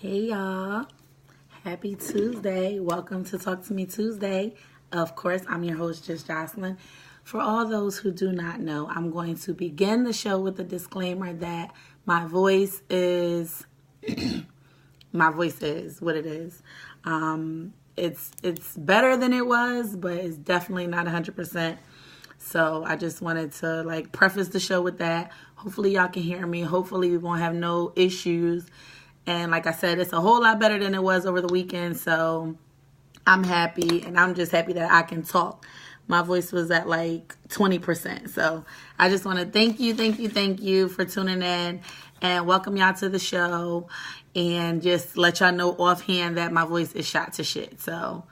Hey y'all, happy Tuesday. Welcome to Talk to Me Tuesday. Of course, I'm your host, Just Jocelyn. For all those who do not know, I'm going to begin the show with a disclaimer that my voice is what it is. It's better than it was, but it's definitely not 100%. So I just wanted to preface the show with that. Hopefully y'all can hear me. Hopefully we won't have no issues. And like I said, it's a whole lot better than it was over the weekend. So I'm happy, and I'm just happy that I can talk. My voice was at 20%. So I just want to thank you for tuning in and welcome y'all to the show, and just let y'all know offhand that my voice is shot to shit. So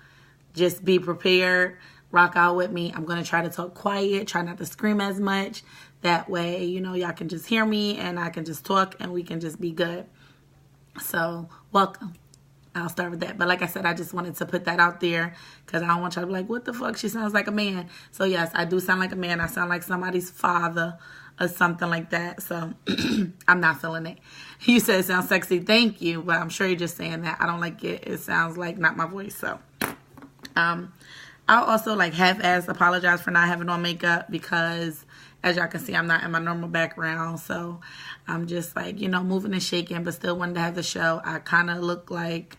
just be prepared. Rock out with me. I'm going to try to talk quiet, try not to scream as much. That way, y'all can just hear me and I can just talk and we can just be good. So, welcome. I'll start with that. But like I said, I just wanted to put that out there because I don't want y'all to be like, what the fuck? She sounds like a man. So, yes, I do sound like a man. I sound like somebody's father or something like that. So, I'm not feeling it. You said it sounds sexy. Thank you. But I'm sure you're just saying that. I don't like it. It sounds like not my voice. So, I'll also half-ass apologize for not having on makeup because, as y'all can see, I'm not in my normal background. So I'm just moving and shaking, but still wanted to have the show. I kind of look like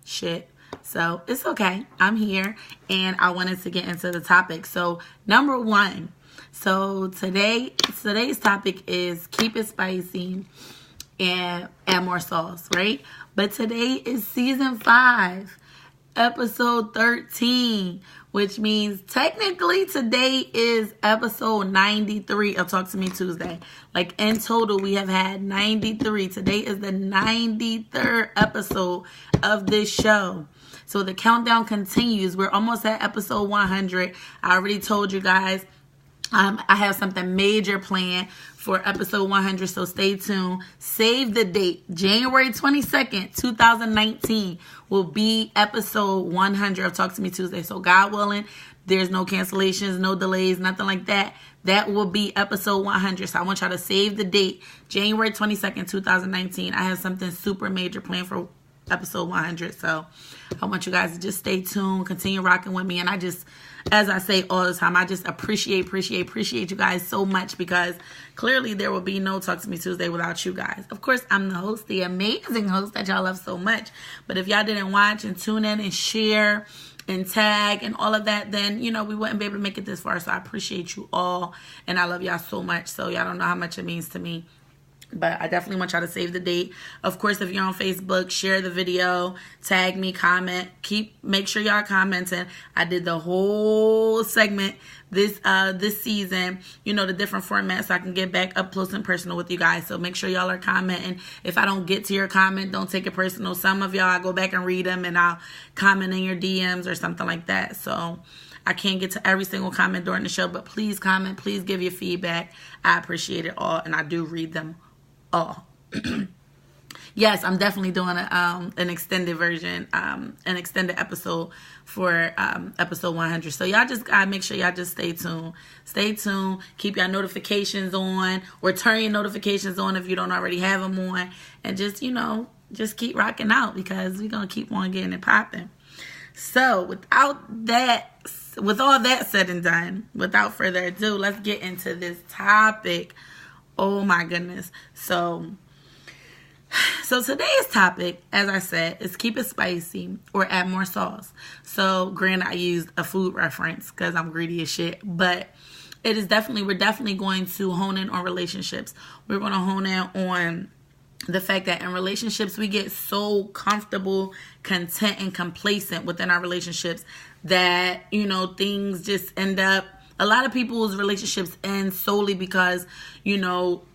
shit. So it's okay. I'm here, and I wanted to get into the topic. So number one. So today's topic is keep it spicy and add more sauce, right? But today is season 5. Episode 13, which means technically today is episode 93 of Talk to Me Tuesday. In total, we have had 93. Today is the 93rd episode of this show. So the countdown continues. We're almost at episode 100. I already told you guys I have something major planned for episode 100, so stay tuned. Save the date. January 22nd, 2019 will be episode 100 of Talk to Me Tuesday. So God willing, there's no cancellations, no delays, nothing like that. That will be episode 100. So I want y'all to save the date. January 22nd, 2019. I have something super major planned for episode 100. So I want you guys to just stay tuned, continue rocking with me. And I just, as I say all the time, I just appreciate you guys so much, because clearly there will be no Talk to Me Tuesday without you guys. Of course, I'm the host, the amazing host that y'all love so much. But if y'all didn't watch and tune in and share and tag and all of that, then, we wouldn't be able to make it this far. So I appreciate you all, and I love y'all so much. So y'all don't know how much it means to me. But I definitely want y'all to save the date. Of course, if you're on Facebook, share the video, tag me, comment. Make sure y'all commenting. I did the whole segment this season, the different formats, so I can get back up close and personal with you guys. So make sure y'all are commenting. If I don't get to your comment, don't take it personal. Some of y'all, I go back and read them, and I'll comment in your DMs or something like that. So I can't get to every single comment during the show, but please comment. Please give your feedback. I appreciate it all, and I do read them all. Yes, I'm definitely doing an extended version, an extended episode for episode 100. So y'all just gotta make sure y'all just stay tuned. Stay tuned. Keep your notifications on, or turn your notifications on if you don't already have them on, and just just keep rocking out, because we're gonna keep on getting it popping. So with all that said and done, without further ado, let's get into this topic. Oh my goodness. So today's topic, as I said, is keep it spicy or add more sauce. So granted, I used a food reference because I'm greedy as shit, but we're definitely going to hone in on relationships. We're going to hone in on the fact that in relationships, we get so comfortable, content, and complacent within our relationships that, things just end up, a lot of people's relationships end solely because,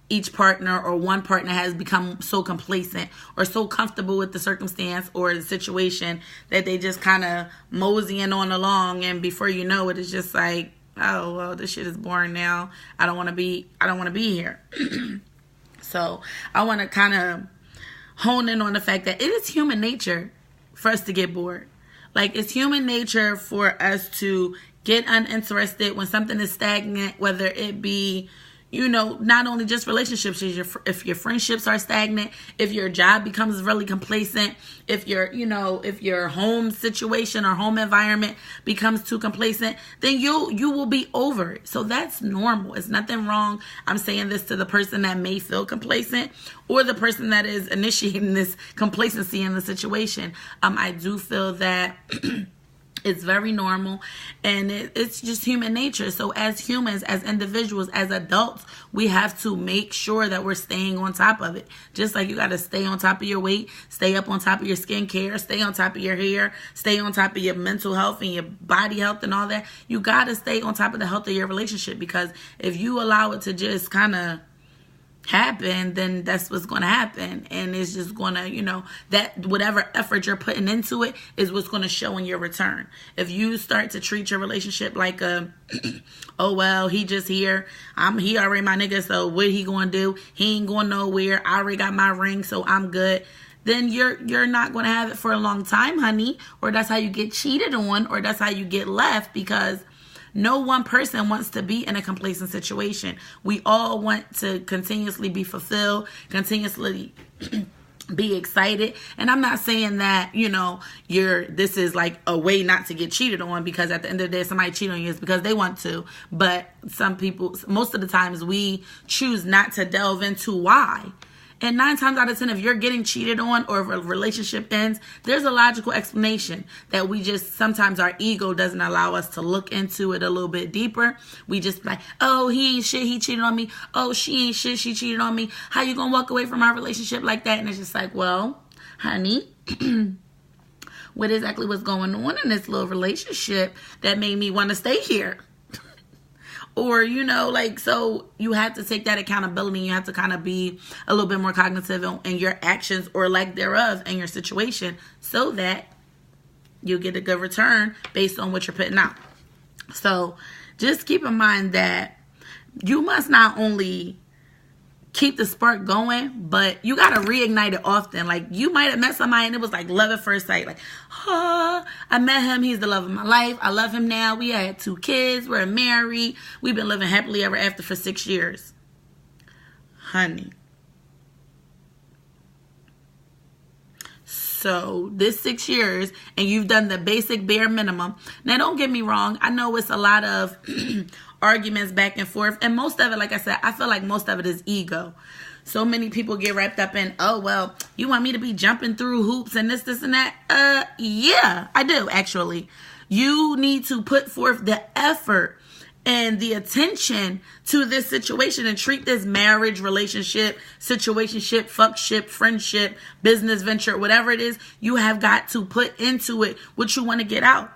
each partner or one partner has become so complacent or so comfortable with the circumstance or the situation that they just kind of moseying on along. And before you know it, it's just like, oh, well, this shit is boring now. I don't want to be here. So I want to kind of hone in on the fact that it is human nature for us to get bored. It's human nature for us to get uninterested when something is stagnant, whether it be, not only just relationships, if your friendships are stagnant, if your job becomes really complacent, if your home situation or home environment becomes too complacent, then you will be over it. So that's normal. It's nothing wrong. I'm saying this to the person that may feel complacent or the person that is initiating this complacency in the situation. I do feel that it's very normal, and it's just human nature. So as humans, as individuals, as adults, we have to make sure that we're staying on top of it. Just like you got to stay on top of your weight, stay up on top of your skincare, stay on top of your hair, stay on top of your mental health and your body health and all that. You got to stay on top of the health of your relationship, because if you allow it to just kind of happen, then that's what's going to happen. And it's just going to, that whatever effort you're putting into it is what's going to show in your return. If you start to treat your relationship like oh, well, he just here. He already my nigga, so what he going to do? He ain't going nowhere. I already got my ring, so I'm good. Then you're not going to have it for a long time, honey. Or that's how you get cheated on, or that's how you get left, because no one person wants to be in a complacent situation. We all want to continuously be fulfilled, continuously be excited. And I'm not saying that, this is like a way not to get cheated on, because at the end of the day, somebody cheat on you is because they want to. But some people, most of the times, we choose not to delve into why. And 9 times out of 10, if you're getting cheated on or if a relationship ends, there's a logical explanation that sometimes our ego doesn't allow us to look into it a little bit deeper. We just like, oh, he ain't shit, he cheated on me. Oh, she ain't shit, she cheated on me. How you gonna walk away from our relationship like that? And it's just like, well, honey, what exactly was going on in this little relationship that made me want to stay here? Or, so you have to take that accountability. You have to kind of be a little bit more cognitive in your actions or lack thereof in your situation, so that you get a good return based on what you're putting out. So just keep in mind that you must not only keep the spark going, but you got to reignite it often. Like, you might have met somebody and it was like love at first sight. Like, I met him. He's the love of my life. I love him now. We had 2 kids. We're married. We've been living happily ever after for 6 years. Honey. So this 6 years, and you've done the basic bare minimum. Now, don't get me wrong. I know it's a lot of arguments back and forth. And most of it, like I said, I feel like most of it is ego. So many people get wrapped up in, oh, well, you want me to be jumping through hoops and this and that? Yeah, I do, actually. You need to put forth the effort and the attention to this situation and treat this marriage, relationship, situationship, fuckship, friendship, business venture, whatever it is. You have got to put into it what you want to get out.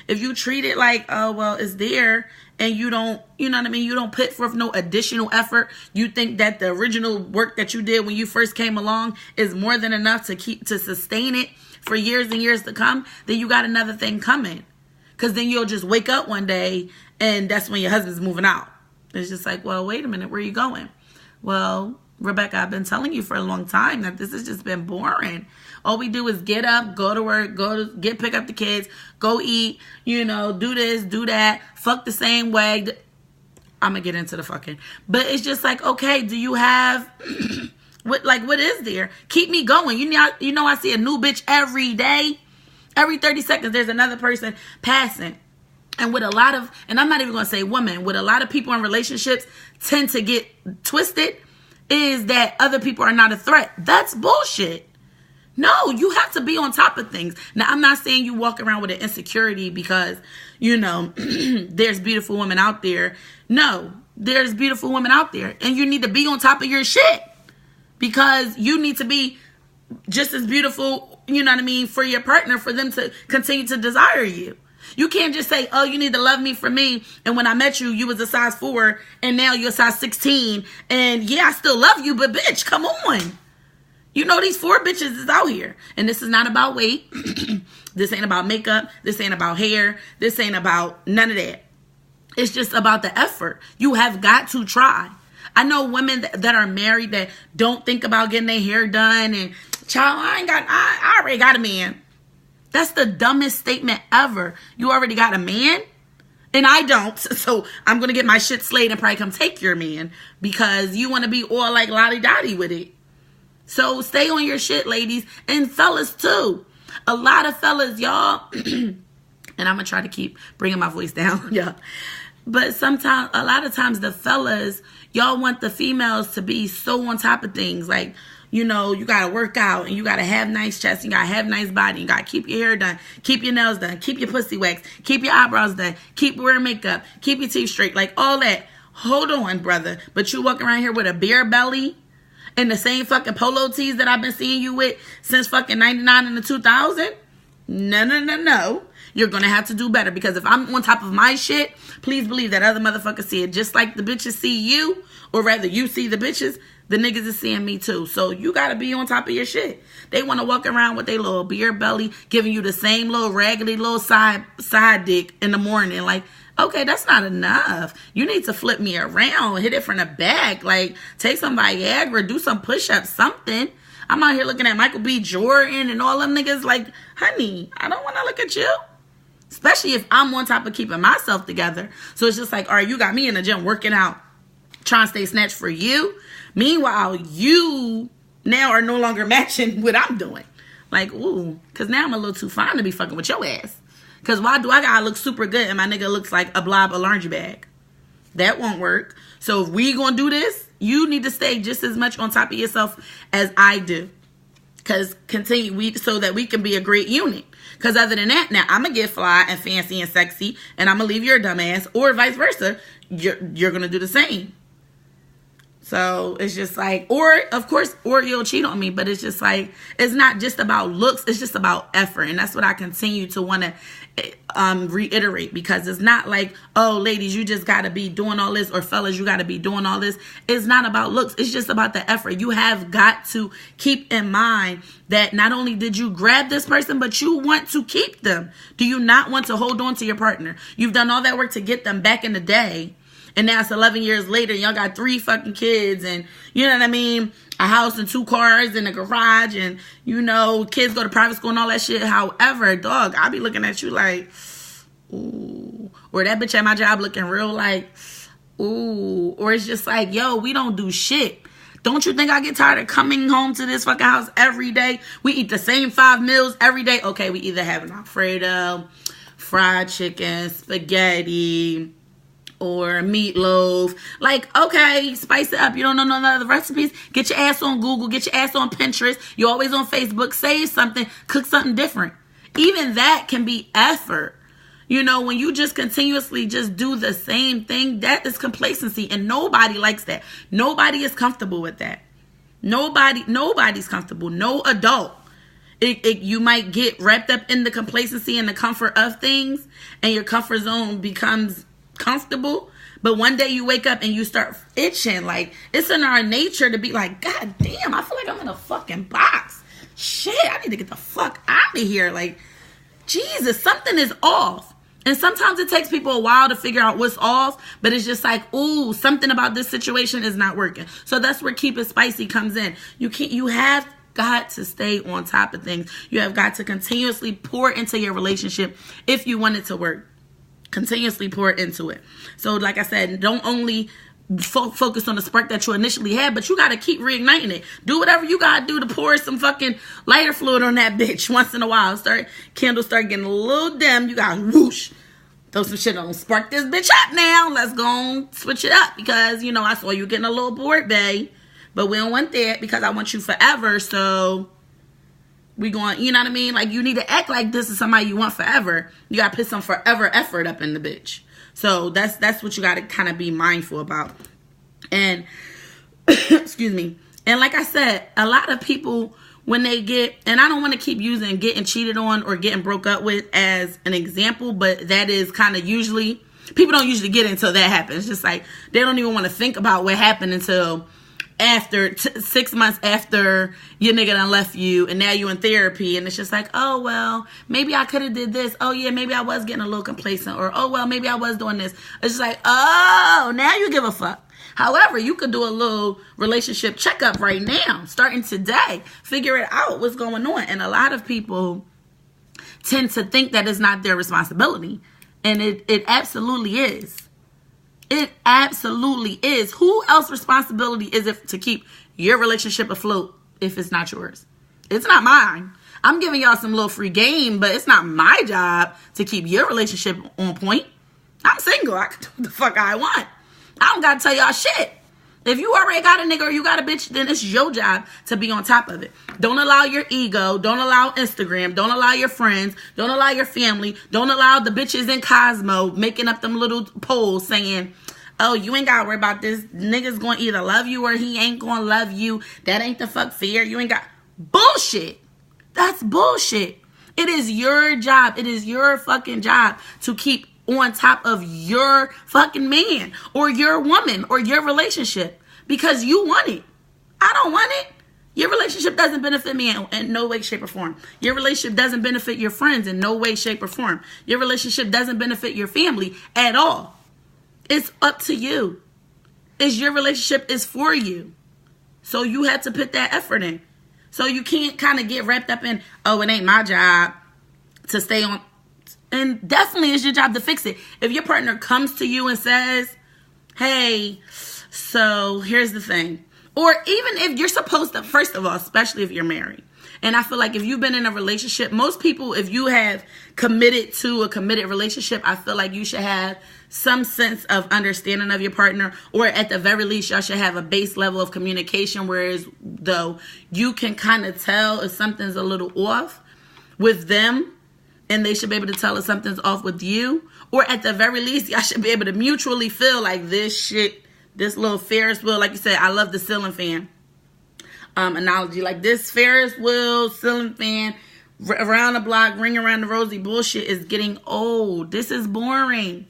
If you treat it like, oh, well, it's there, and you don't, you don't put forth no additional effort. You think that the original work that you did when you first came along is more than enough to sustain it for years and years to come, then you got another thing coming. Because then you'll just wake up one day and that's when your husband's moving out. It's just like, well, wait a minute, where are you going? Well, Rebecca, I've been telling you for a long time that this has just been boring. All we do is get up, go to work, pick up the kids, go eat, do this, do that, fuck the same way. I'm going to get into the fucking. But it's just like, okay, do you have, what is there? Keep me going. I see a new bitch every day. Every 30 seconds, there's another person passing. And with a lot of, and I'm not even going to say women, with a lot of people in relationships tend to get twisted, is that other people are not a threat. That's bullshit. No, you have to be on top of things. Now, I'm not saying you walk around with an insecurity because, there's beautiful women out there. No, there's beautiful women out there. And you need to be on top of your shit. Because you need to be just as beautiful, for your partner, for them to continue to desire you. You can't just say, oh, you need to love me for me. And when I met you, you was a size 4 and now you're a size 16. And yeah, I still love you, but bitch, come on. These 4 bitches is out here. And this is not about weight. This ain't about makeup. This ain't about hair. This ain't about none of that. It's just about the effort. You have got to try. I know women that are married that don't think about getting their hair done. And child, I already got a man. That's the dumbest statement ever. You already got a man? And I don't. So I'm going to get my shit slayed and probably come take your man because you want to be all like lottie-dottie with it. So stay on your shit, ladies. And fellas, too. A lot of fellas, y'all. And I'm going to try to keep bringing my voice down. Yeah. But sometimes, a lot of times the fellas, y'all want the females to be so on top of things. Like, you know, you got to work out and you got to have nice chest. You got to have nice body. You got to keep your hair done. Keep your nails done. Keep your pussy waxed. Keep your eyebrows done. Keep wearing makeup. Keep your teeth straight. Like all that. Hold on, brother. But you walking around here with a bare belly and the same fucking polo tees that I've been seeing you with since fucking 99 and the 2000? No. You're going to have to do better because if I'm on top of my shit, please believe that other motherfuckers see it. Just like the bitches see you, or rather you see the bitches, the niggas is seeing me too. So you got to be on top of your shit. They want to walk around with their little beer belly, giving you the same little raggedy little side dick in the morning. Like, okay, that's not enough. You need to flip me around, hit it from the back. Like, take some Viagra, do some push-ups, something. I'm out here looking at Michael B. Jordan and all them niggas like, honey, I don't want to look at you. Especially if I'm on top of keeping myself together. So it's just like, all right, you got me in the gym working out, trying to stay snatched for you. Meanwhile, you now are no longer matching what I'm doing. Like, ooh, because now I'm a little too fine to be fucking with your ass. Because why do I gotta look super good and my nigga looks like a blob of laundry bag? That won't work. So if we gonna do this, you need to stay just as much on top of yourself as I do. Because so that we can be a great unit. Because other than that, now I'm going to get fly and fancy and sexy and I'm going to leave your dumb ass, or vice versa. You're going to do the same. So it's just like, or you'll cheat on me, but it's just like, it's not just about looks. It's just about effort. And that's what I continue to want to reiterate, because it's not like, oh, ladies, you just got to be doing all this, or fellas, you got to be doing all this. It's not about looks. It's just about the effort. You have got to keep in mind that not only did you grab this person, but you want to keep them. Do you not want to hold on to your partner? You've done all that work to get them back in the day. And now it's 11 years later, y'all got 3 fucking kids and, you know what I mean, a house and 2 cars and a garage and, you know, kids go to private school and all that shit. However, dog, I'll be looking at you like, ooh. Or that bitch at my job looking real like, ooh. Or it's just like, yo, we don't do shit. Don't you think I get tired of coming home to this fucking house every day? We eat the same 5 meals every day. Okay, we either have an Alfredo, fried chicken, spaghetti, or meatloaf. Like, okay, spice it up. You don't know none of the recipes? Get your ass on Google. Get your ass on Pinterest. You're always on Facebook. Save something. Cook something different. Even that can be effort. You know, when you just continuously just do the same thing, that is complacency. And nobody likes that. Nobody is comfortable with that. Nobody's comfortable. No adult. You might get wrapped up in the complacency and the comfort of things, and your comfort zone becomes comfortable, but one day you wake up and you start itching. Like, it's in our nature to be like, God damn, I feel like I'm in a fucking box. Shit, I need to get the fuck out of here. Like, Jesus, something is off. And sometimes it takes people a while to figure out what's off, but it's just like, ooh, something about this situation is not working. So that's where Keep It Spicy comes in. You have got to stay on top of things. You have got to continuously pour into your relationship if you want it to work. Continuously pour into it. So like I said, don't only focus on the spark that you initially had, but you got to keep reigniting it. Do whatever you got to do to pour some fucking lighter fluid on that bitch once in a while. Candles start getting a little dim. You got to whoosh. Throw some shit on. Spark this bitch up now. Let's go and switch it up, because, you know, I saw you getting a little bored, babe. But we don't want that, because I want you forever. So we going, you know what I mean? Like, you need to act like this is somebody you want forever. You got to put some forever effort up in the bitch. So that's what you got to kind of be mindful about. And, excuse me. And like I said, a lot of people, when they get, and I don't want to keep using getting cheated on or getting broke up with as an example, but that is kind of usually, people don't usually get it until that happens. It's just like, they don't even want to think about what happened until after 6 months after your nigga done left you, and now you in therapy, and it's just like, oh, well, maybe I could have did this. Oh, yeah, maybe I was getting a little complacent, or, oh, well, maybe I was doing this. It's just like, oh, now you give a fuck. However, you could do a little relationship checkup right now, starting today. Figure it out, what's going on. And a lot of people tend to think that it's not their responsibility. And it absolutely is. It absolutely is. Who else's responsibility is it to keep your relationship afloat if it's not yours? It's not mine. I'm giving y'all some little free game, but it's not my job to keep your relationship on point. I'm single. I can do what the fuck I want. I don't got to tell y'all shit. If you already got a nigga or you got a bitch, then it's your job to be on top of it. Don't allow your ego. Don't allow Instagram. Don't allow your friends. Don't allow your family. Don't allow the bitches in Cosmo making up them little polls saying, oh, you ain't got to worry about this. Nigga's going to either love you or he ain't going to love you. That ain't the fuck fair. You ain't got... Bullshit. That's bullshit. It is your job. It is your fucking job to keep on top of your fucking man or your woman or your relationship because you want it. I don't want it. Your relationship doesn't benefit me in no way, shape, or form. Your relationship doesn't benefit your friends in no way, shape, or form. Your relationship doesn't benefit your family at all. It's up to you. Your relationship is for you. So you have to put that effort in. So you can't kind of get wrapped up in, oh, it ain't my job to stay on. And definitely it's your job to fix it. If your partner comes to you and says, hey, so here's the thing. Or even if you're supposed to, first of all, especially if you're married. And I feel like if you've been in a relationship, most people, if you have committed to a committed relationship, I feel like you should have some sense of understanding of your partner, or at the very least, y'all should have a base level of communication, whereas though you can kind of tell if something's a little off with them, and they should be able to tell if something's off with you, or at the very least, y'all should be able to mutually feel like this shit, this little Ferris wheel, like you said, I love the ceiling fan analogy, like this Ferris wheel, ceiling fan, around the block, ring around the rosy bullshit is getting old. This is boring.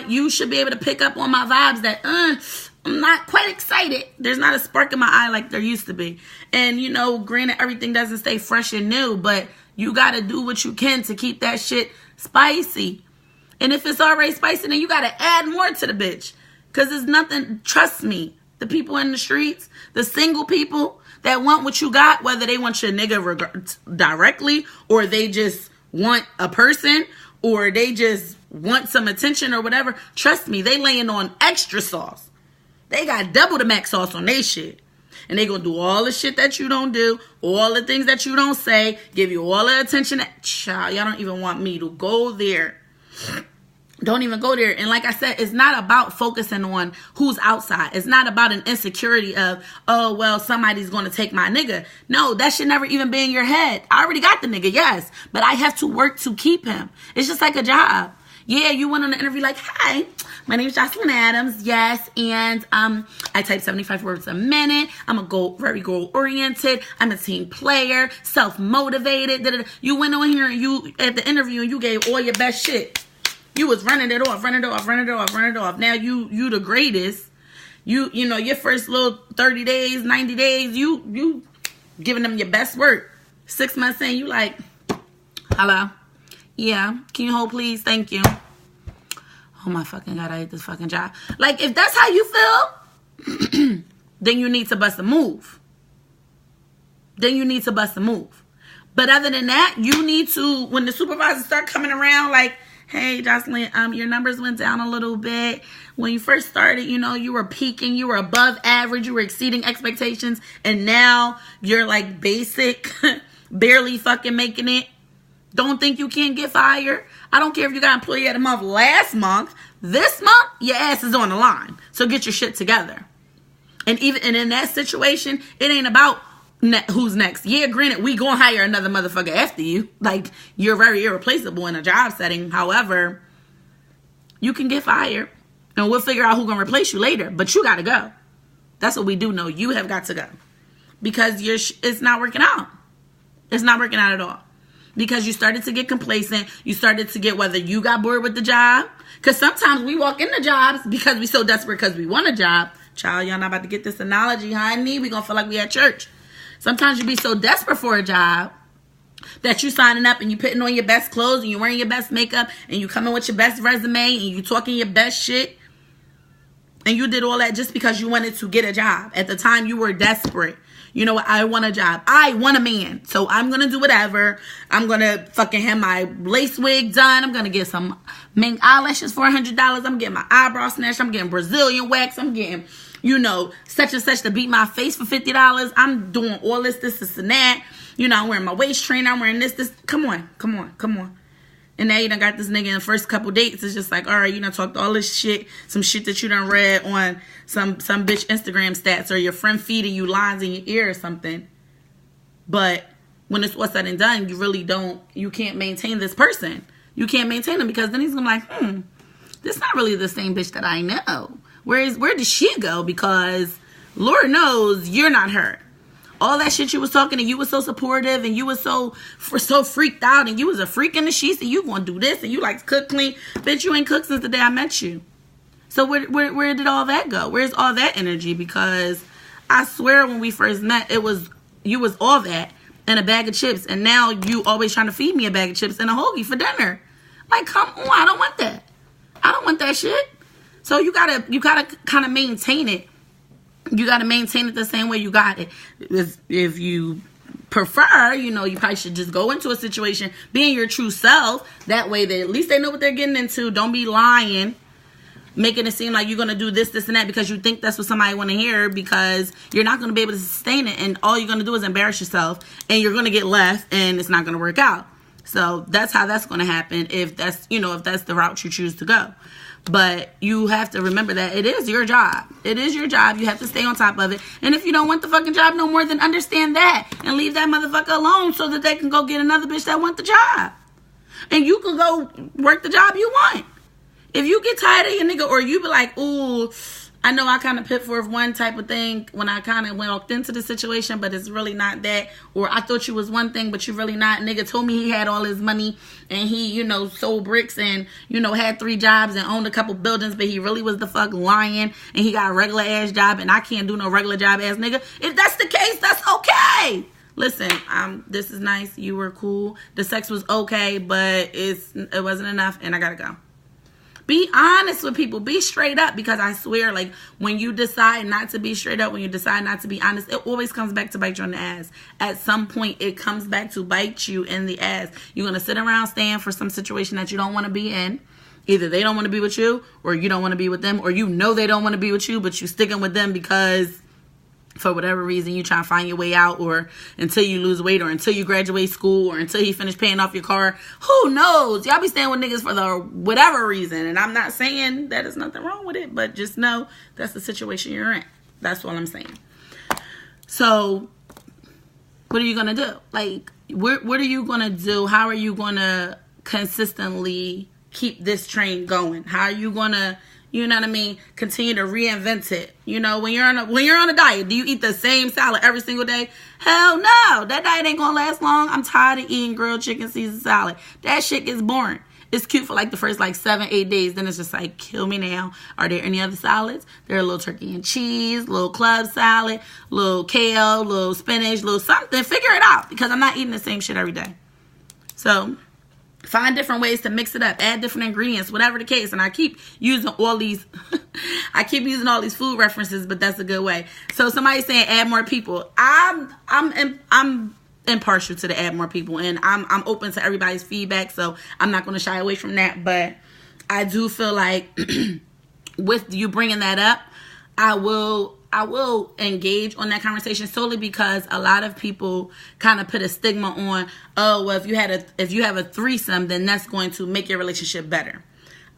You should be able to pick up on my vibes that I'm not quite excited. There's not a spark in my eye like there used to be. And, you know, granted, everything doesn't stay fresh and new, but you got to do what you can to keep that shit spicy. And if it's already spicy, then you got to add more to the bitch. Because there's nothing, trust me, the people in the streets, the single people that want what you got, whether they want your nigga directly, or they just want a person, or they just want some attention or whatever, trust me, they laying on extra sauce. They got double the max sauce on they shit. And they gonna do all the shit that you don't do, all the things that you don't say, give you all the attention. Child, y'all don't even want me to go there. Don't even go there. And like I said, it's not about focusing on who's outside. It's not about an insecurity of, oh, well, somebody's going to take my nigga. No, that should never even be in your head. I already got the nigga, yes. But I have to work to keep him. It's just like a job. Yeah, you went on an interview like, hi, my name is Jocelyn Adams. Yes, and I type 75 words a minute. I'm very goal-oriented. I'm a team player, self-motivated. You went on here and you, at the interview, and you gave all your best shit. You was running it off. Now you the greatest. You know, your first little 30 days, 90 days, you giving them your best work. 6 months in, you like, hello? Yeah. Can you hold, please? Thank you. Oh my fucking God, I hate this fucking job. Like, if that's how you feel, then you need to bust a move. But other than that, you need to, when the supervisors start coming around like, hey, Jocelyn, your numbers went down a little bit. When you first started, you know, you were peaking, you were above average, you were exceeding expectations, and now you're like basic, barely fucking making it. Don't think you can't get fired. I don't care if you got employee of the month last month. This month, your ass is on the line. So get your shit together. And in that situation, it ain't about who's next. Yeah, granted, we gonna hire another motherfucker after you. Like, you're very irreplaceable in a job setting. However, you can get fired, and we'll figure out who's gonna replace you later. But you gotta go. That's what we do know. You have got to go because it's not working out. It's not working out at all because you started to get complacent. You started to get, whether you got bored with the job, because sometimes we walk into jobs because we so desperate because we want a job. Child, y'all not about to get this analogy, honey. We gonna feel like we at church. Sometimes you be so desperate for a job that you signing up and you putting on your best clothes and you wearing your best makeup and you coming with your best resume and you talking your best shit. And you did all that just because you wanted to get a job. At the time, you were desperate. You know what? I want a job. I want a man. So I'm going to do whatever. I'm going to fucking have my lace wig done. I'm going to get some mink eyelashes for $100. I'm getting my eyebrows snatched. I'm getting Brazilian wax. I'm getting, you know, such and such to beat my face for $50. I'm doing all this, and that. You know, I'm wearing my waist trainer. I'm wearing this. Come on. And now you done got this nigga in the first couple dates. It's just like, all right, you done talked all this shit, some shit that you done read on some bitch Instagram stats, or your friend feeding you lines in your ear or something. But when it's all said and done, you can't maintain this person. You can't maintain him, because then he's gonna be like, this not really the same bitch that I know. Where did she go? Because Lord knows you're not her. All that shit you was talking, and you was so supportive, and you was so freaked out, and you was a freak in the sheets, and you gonna do this, and you like to cook clean. Bitch, you ain't cooked since the day I met you. So where did all that go? Where's all that energy? Because I swear when we first met, you was all that and a bag of chips, and now you always trying to feed me a bag of chips and a hoagie for dinner. Like, come on, I don't want that. I don't want that shit. So you gotta kind of maintain it. You got to maintain it the same way you got it. If you prefer, you know, you probably should just go into a situation being your true self. That way, at least they know what they're getting into. Don't be lying, making it seem like you're going to do this, and that because you think that's what somebody want to hear, because you're not going to be able to sustain it. And all you're going to do is embarrass yourself, and you're going to get left, and it's not going to work out. So that's how that's going to happen if that's the route you choose to go. But you have to remember that it is your job. It is your job. You have to stay on top of it. And if you don't want the fucking job no more, then understand that. And leave that motherfucker alone so that they can go get another bitch that want the job. And you can go work the job you want. If you get tired of your nigga, or you be like, ooh, I know I kind of put forth one type of thing when I kind of walked into the situation, but it's really not that. Or I thought you was one thing, but you really not. Nigga told me he had all his money and he, you know, sold bricks and, you know, had 3 jobs and owned a couple buildings, but he really was the fuck lying and he got a regular ass job and I can't do no regular job ass nigga. If that's the case, that's okay. Listen, this is nice. You were cool. The sex was okay, but it wasn't enough and I gotta go. Be honest with people. Be straight up, because I swear, like, when you decide not to be straight up, when you decide not to be honest, it always comes back to bite you on the ass. At some point, it comes back to bite you in the ass. You're going to sit around staying for some situation that you don't want to be in. Either they don't want to be with you, or you don't want to be with them, or you know they don't want to be with you, but you're sticking with them because for whatever reason you try to find your way out, or until you lose weight, or until you graduate school, or until you finish paying off your car. Who knows? Y'all be staying with niggas for the whatever reason. And I'm not saying that there's nothing wrong with it, but just know that's the situation you're in. That's what I'm saying. So what are you going to do? Like, what are you going to do? How are you going to consistently keep this train going? How are you going to, you know what I mean, continue to reinvent it? You know, when you're on a diet, do you eat the same salad every single day? Hell no. That diet ain't gonna last long. I'm tired of eating grilled chicken Caesar salad. That shit gets boring. It's cute for like the first like 7-8 days. Then it's just like, kill me now. Are there any other salads? There are a little turkey and cheese, little club salad, little kale, little spinach, little something. Figure it out, because I'm not eating the same shit every day. So find different ways to mix it up, add different ingredients, whatever the case. And I keep using all these food references, but that's a good way. So somebody's saying add more people. I'm impartial to the add more people, and I'm open to everybody's feedback, so I'm not going to shy away from that. But I do feel like with you bringing that up, I will engage on that conversation, solely because a lot of people kind of put a stigma on, oh, well, if you have a threesome, then that's going to make your relationship better.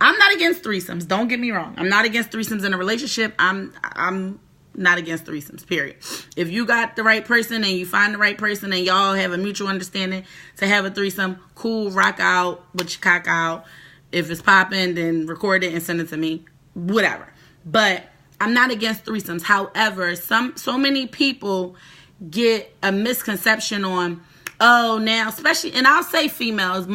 I'm not against threesomes. Don't get me wrong. I'm not against threesomes in a relationship. I'm not against threesomes, period. If you got the right person and you find the right person and y'all have a mutual understanding to have a threesome, cool, rock out, with your cock out. If it's popping, then record it and send it to me. Whatever. But I'm not against threesomes. However, so many people get a misconception on, oh, now, especially, and I'll say females,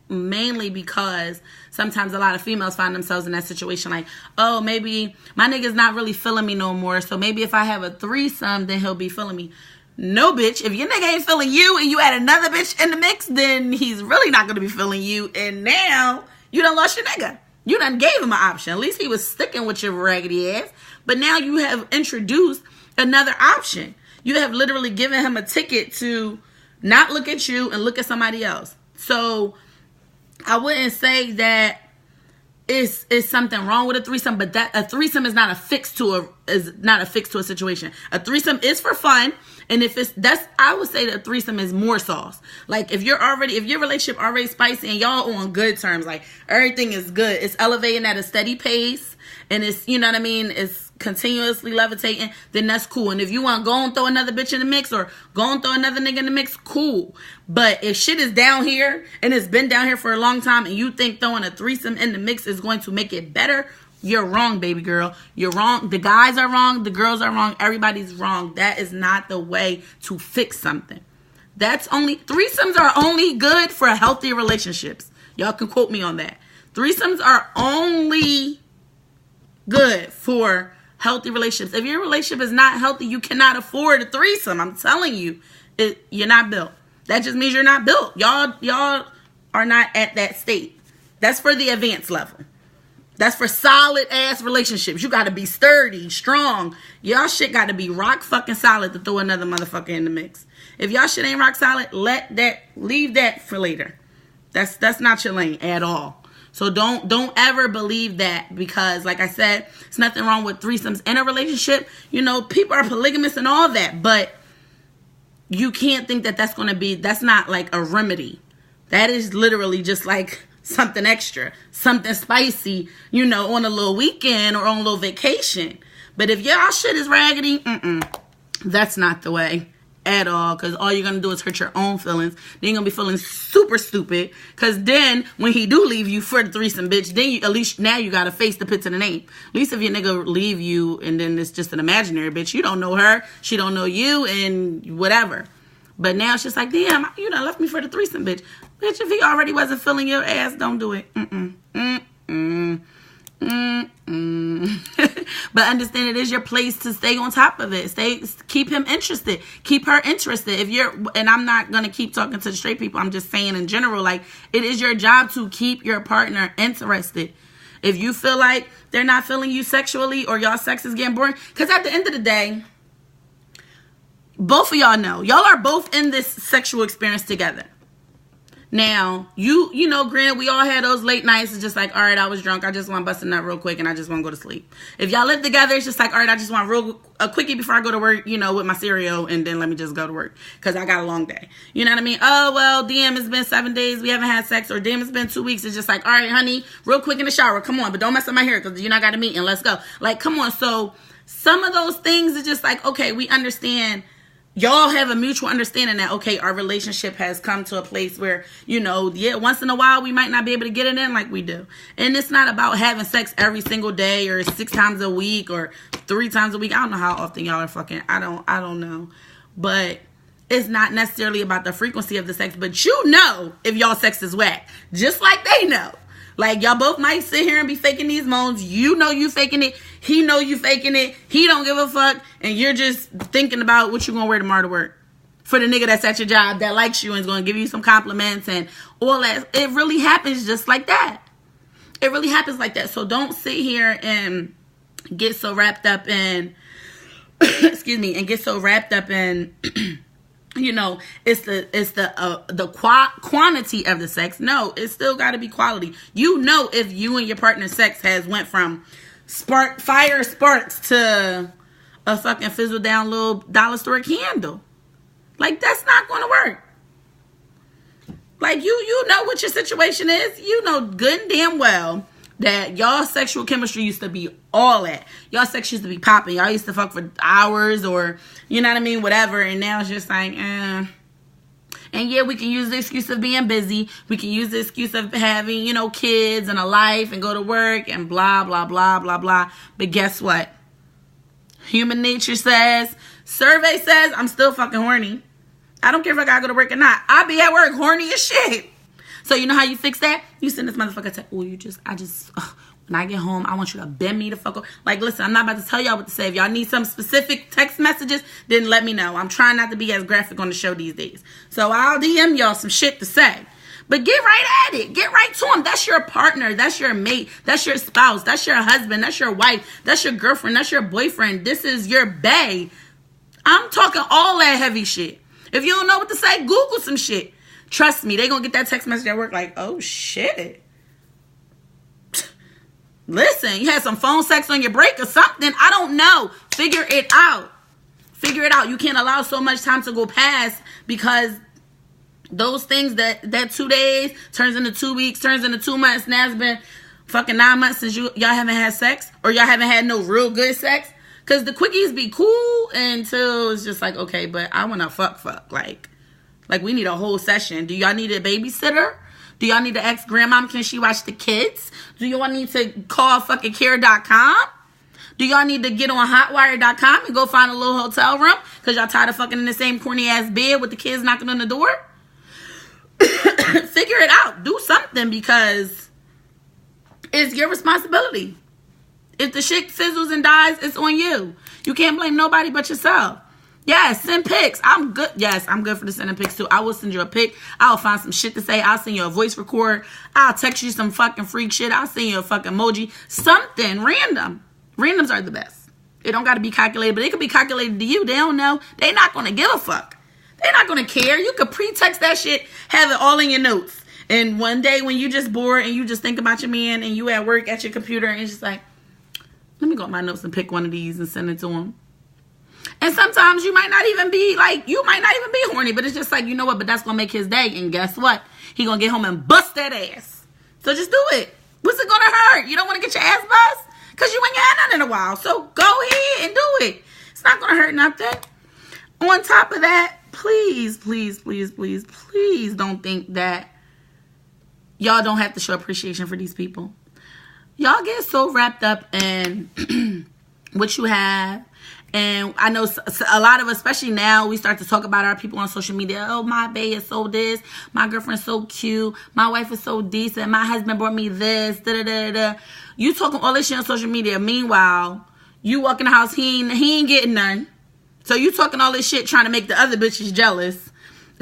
mainly because sometimes a lot of females find themselves in that situation like, oh, maybe my nigga's not really feeling me no more, so maybe if I have a threesome, then he'll be feeling me. No, bitch. If your nigga ain't feeling you and you add another bitch in the mix, then he's really not going to be feeling you, and now you done lost your nigga. You done gave him an option. At least he was sticking with your raggedy ass. But now you have introduced another option. You have literally given him a ticket to not look at you and look at somebody else. So I wouldn't say that it's something wrong with a threesome, but that a threesome is not a fix to a situation. A threesome is for fun, and I would say that a threesome is more sauce. Like if your relationship already spicy and y'all on good terms, like everything is good, it's elevating at a steady pace, and it's, you know what I mean, it's continuously levitating, then that's cool. And if you want to go and throw another bitch in the mix or go and throw another nigga in the mix, cool. But if shit is down here and it's been down here for a long time and you think throwing a threesome in the mix is going to make it better, you're wrong, baby girl. You're wrong. The guys are wrong. The girls are wrong. Everybody's wrong. That is not the way to fix something. Threesomes are only good for healthy relationships. Y'all can quote me on that. Threesomes are only good for healthy relationships. If your relationship is not healthy, you cannot afford a threesome. I'm telling you, you're not built. That just means you're not built. Y'all are not at that state. That's for the advanced level. That's for solid ass relationships. You got to be sturdy, strong. Y'all shit got to be rock fucking solid to throw another motherfucker in the mix. If y'all shit ain't rock solid, leave that for later. That's not your lane at all. So don't ever believe that, because like I said, it's nothing wrong with threesomes in a relationship. You know, people are polygamous and all that, but you can't think that that's not like a remedy. That is literally just like something extra, something spicy, you know, on a little weekend or on a little vacation. But if y'all shit is raggedy, that's not the way at all, because all you're going to do is hurt your own feelings. Then you're going to be feeling super stupid, because then when he do leave you for the threesome, bitch, then at least now you got to face the pit to the name. At least if your nigga leave you and then it's just an imaginary bitch, you don't know her, she don't know you, and whatever. But now it's just like, damn, you done left me for the threesome, bitch. Bitch, if he already wasn't feeling your ass, don't do it. But understand it is your place to stay on top of it. Keep him interested. Keep her interested. And I'm not going to keep talking to the straight people. I'm just saying in general, like, it is your job to keep your partner interested. If you feel like they're not feeling you sexually or y'all sex is getting boring, because at the end of the day, both of y'all know, y'all are both in this sexual experience together. Now, you know, granted, we all had those late nights. It's just like, all right, I was drunk. I just want to bust a nut real quick and I just want to go to sleep. If y'all live together, it's just like, all right, I just want a quickie before I go to work, you know, with my cereal, and then let me just go to work because I got a long day. You know what I mean? Oh, well, damn, it's been 7 days. We haven't had sex. Or damn, it's been 2 weeks. It's just like, all right, honey, real quick in the shower. Come on, but don't mess up my hair because you're not got a meeting. Let's go. Like, come on. So some of those things are just like, okay, we understand. Y'all have a mutual understanding that, okay, our relationship has come to a place where, you know, yeah, once in a while we might not be able to get it in like we do. And it's not about having sex every single day or 6 times a week or 3 times a week. I don't know how often y'all are fucking. I don't know. But it's not necessarily about the frequency of the sex, but you know if y'all sex is whack. Just like they know. Like, y'all both might sit here and be faking these moans. You know you faking it. He know you faking it. He don't give a fuck. And you're just thinking about what you gonna wear tomorrow to work. For the nigga that's at your job that likes you and is gonna give you some compliments and all that. It really happens just like that. It really happens like that. So don't sit here and get so wrapped up in, excuse me, and get so wrapped up in, you know, it's the quantity of the sex. No, it's still got to be quality. You know, if you and your partner's sex has went from fire sparks to a fucking fizzle down little dollar store candle, like, that's not going to work. Like, you know what your situation is. You know good and damn well that y'all sexual chemistry used to be all that. Y'all sex used to be popping. Y'all used to fuck for hours or, you know what I mean, whatever. And now it's just like, And yeah, we can use the excuse of being busy. We can use the excuse of having, you know, kids and a life and go to work and blah, blah, blah, blah, blah. But guess what? Human nature says, survey says, I'm still fucking horny. I don't care if I gotta go to work or not. I be at work horny as shit. So you know how you fix that? You send this motherfucker to, when I get home, I want you to bend me the fuck up. Like, listen, I'm not about to tell y'all what to say. If y'all need some specific text messages, then let me know. I'm trying not to be as graphic on the show these days. So I'll DM y'all some shit to say. But get right at it. Get right to him. That's your partner. That's your mate. That's your spouse. That's your husband. That's your wife. That's your girlfriend. That's your boyfriend. This is your bae. I'm talking all that heavy shit. If you don't know what to say, Google some shit. Trust me, they gonna get that text message at work like, oh shit. Listen, you had some phone sex on your break or something. I don't know. Figure it out. Figure it out. You can't allow so much time to go past because those things that 2 days turns into 2 weeks, turns into 2 months. Now it's been fucking 9 months since y'all haven't had sex, or y'all haven't had no real good sex. Because the quickies be cool until it's just like, okay, but I want to fuck. Like we need a whole session. Do y'all need a babysitter? Do y'all need to ask grandma, can she watch the kids? Do y'all need to call fucking care.com? Do y'all need to get on hotwire.com and go find a little hotel room because y'all tired of fucking in the same corny ass bed with the kids knocking on the door? Figure it out. Do something because it's your responsibility. If the shit fizzles and dies, it's on you. You can't blame nobody but yourself. Yes, send pics. I'm good. Yes, I'm good for the sending pics too. I will send you a pic. I'll find some shit to say. I'll send you a voice record. I'll text you some fucking freak shit. I'll send you a fucking emoji. Something random. Randoms are the best. It don't got to be calculated, but it could be calculated to you. They don't know. They not going to give a fuck. They're not going to care. You could pre-text that shit, have it all in your notes. And one day when you just bored and you just think about your man and you at work at your computer and it's just like, let me go to my notes and pick one of these and send it to him. And sometimes you might not even be horny, but it's just like, you know what, but that's going to make his day. And guess what? He going to get home and bust that ass. So just do it. What's it going to hurt? You don't want to get your ass bust? Because you ain't had none in a while. So go ahead and do it. It's not going to hurt nothing. On top of that, please don't think that y'all don't have to show appreciation for these people. Y'all get so wrapped up in what you have. And I know a lot of, especially now, we start to talk about our people on social media. Oh, my bae is so this. My girlfriend's so cute. My wife is so decent. My husband brought me this. Da-da-da-da. You talking all this shit on social media. Meanwhile, you walk in the house, he ain't getting none. So you talking all this shit trying to make the other bitches jealous.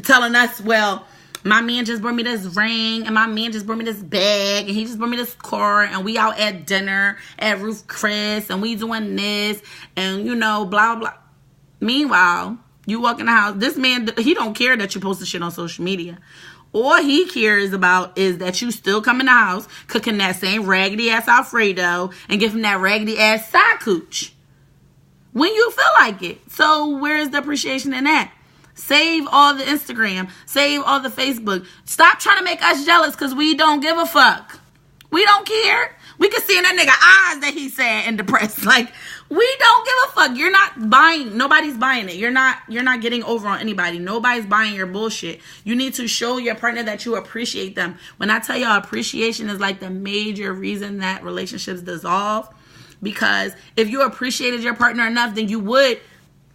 Telling us, well, my man just brought me this ring, and my man just brought me this bag, and he just brought me this car, and we out at dinner at Ruth Chris, and we doing this, and you know, blah, blah. Meanwhile, you walk in the house, this man, he don't care that you post the shit on social media. All he cares about is that you still come in the house, cooking that same raggedy ass Alfredo, and give him that raggedy ass side cooch. When you feel like it. So where's the appreciation in that? Save all the Instagram. Save all the Facebook. Stop trying to make us jealous because we don't give a fuck. We don't care. We can see in that nigga eyes that he's sad and depressed. Like, we don't give a fuck. You're not buying. Nobody's buying it. You're not getting over on anybody. Nobody's buying your bullshit. You need to show your partner that you appreciate them. When I tell y'all, appreciation is like the major reason that relationships dissolve. Because if you appreciated your partner enough, then you would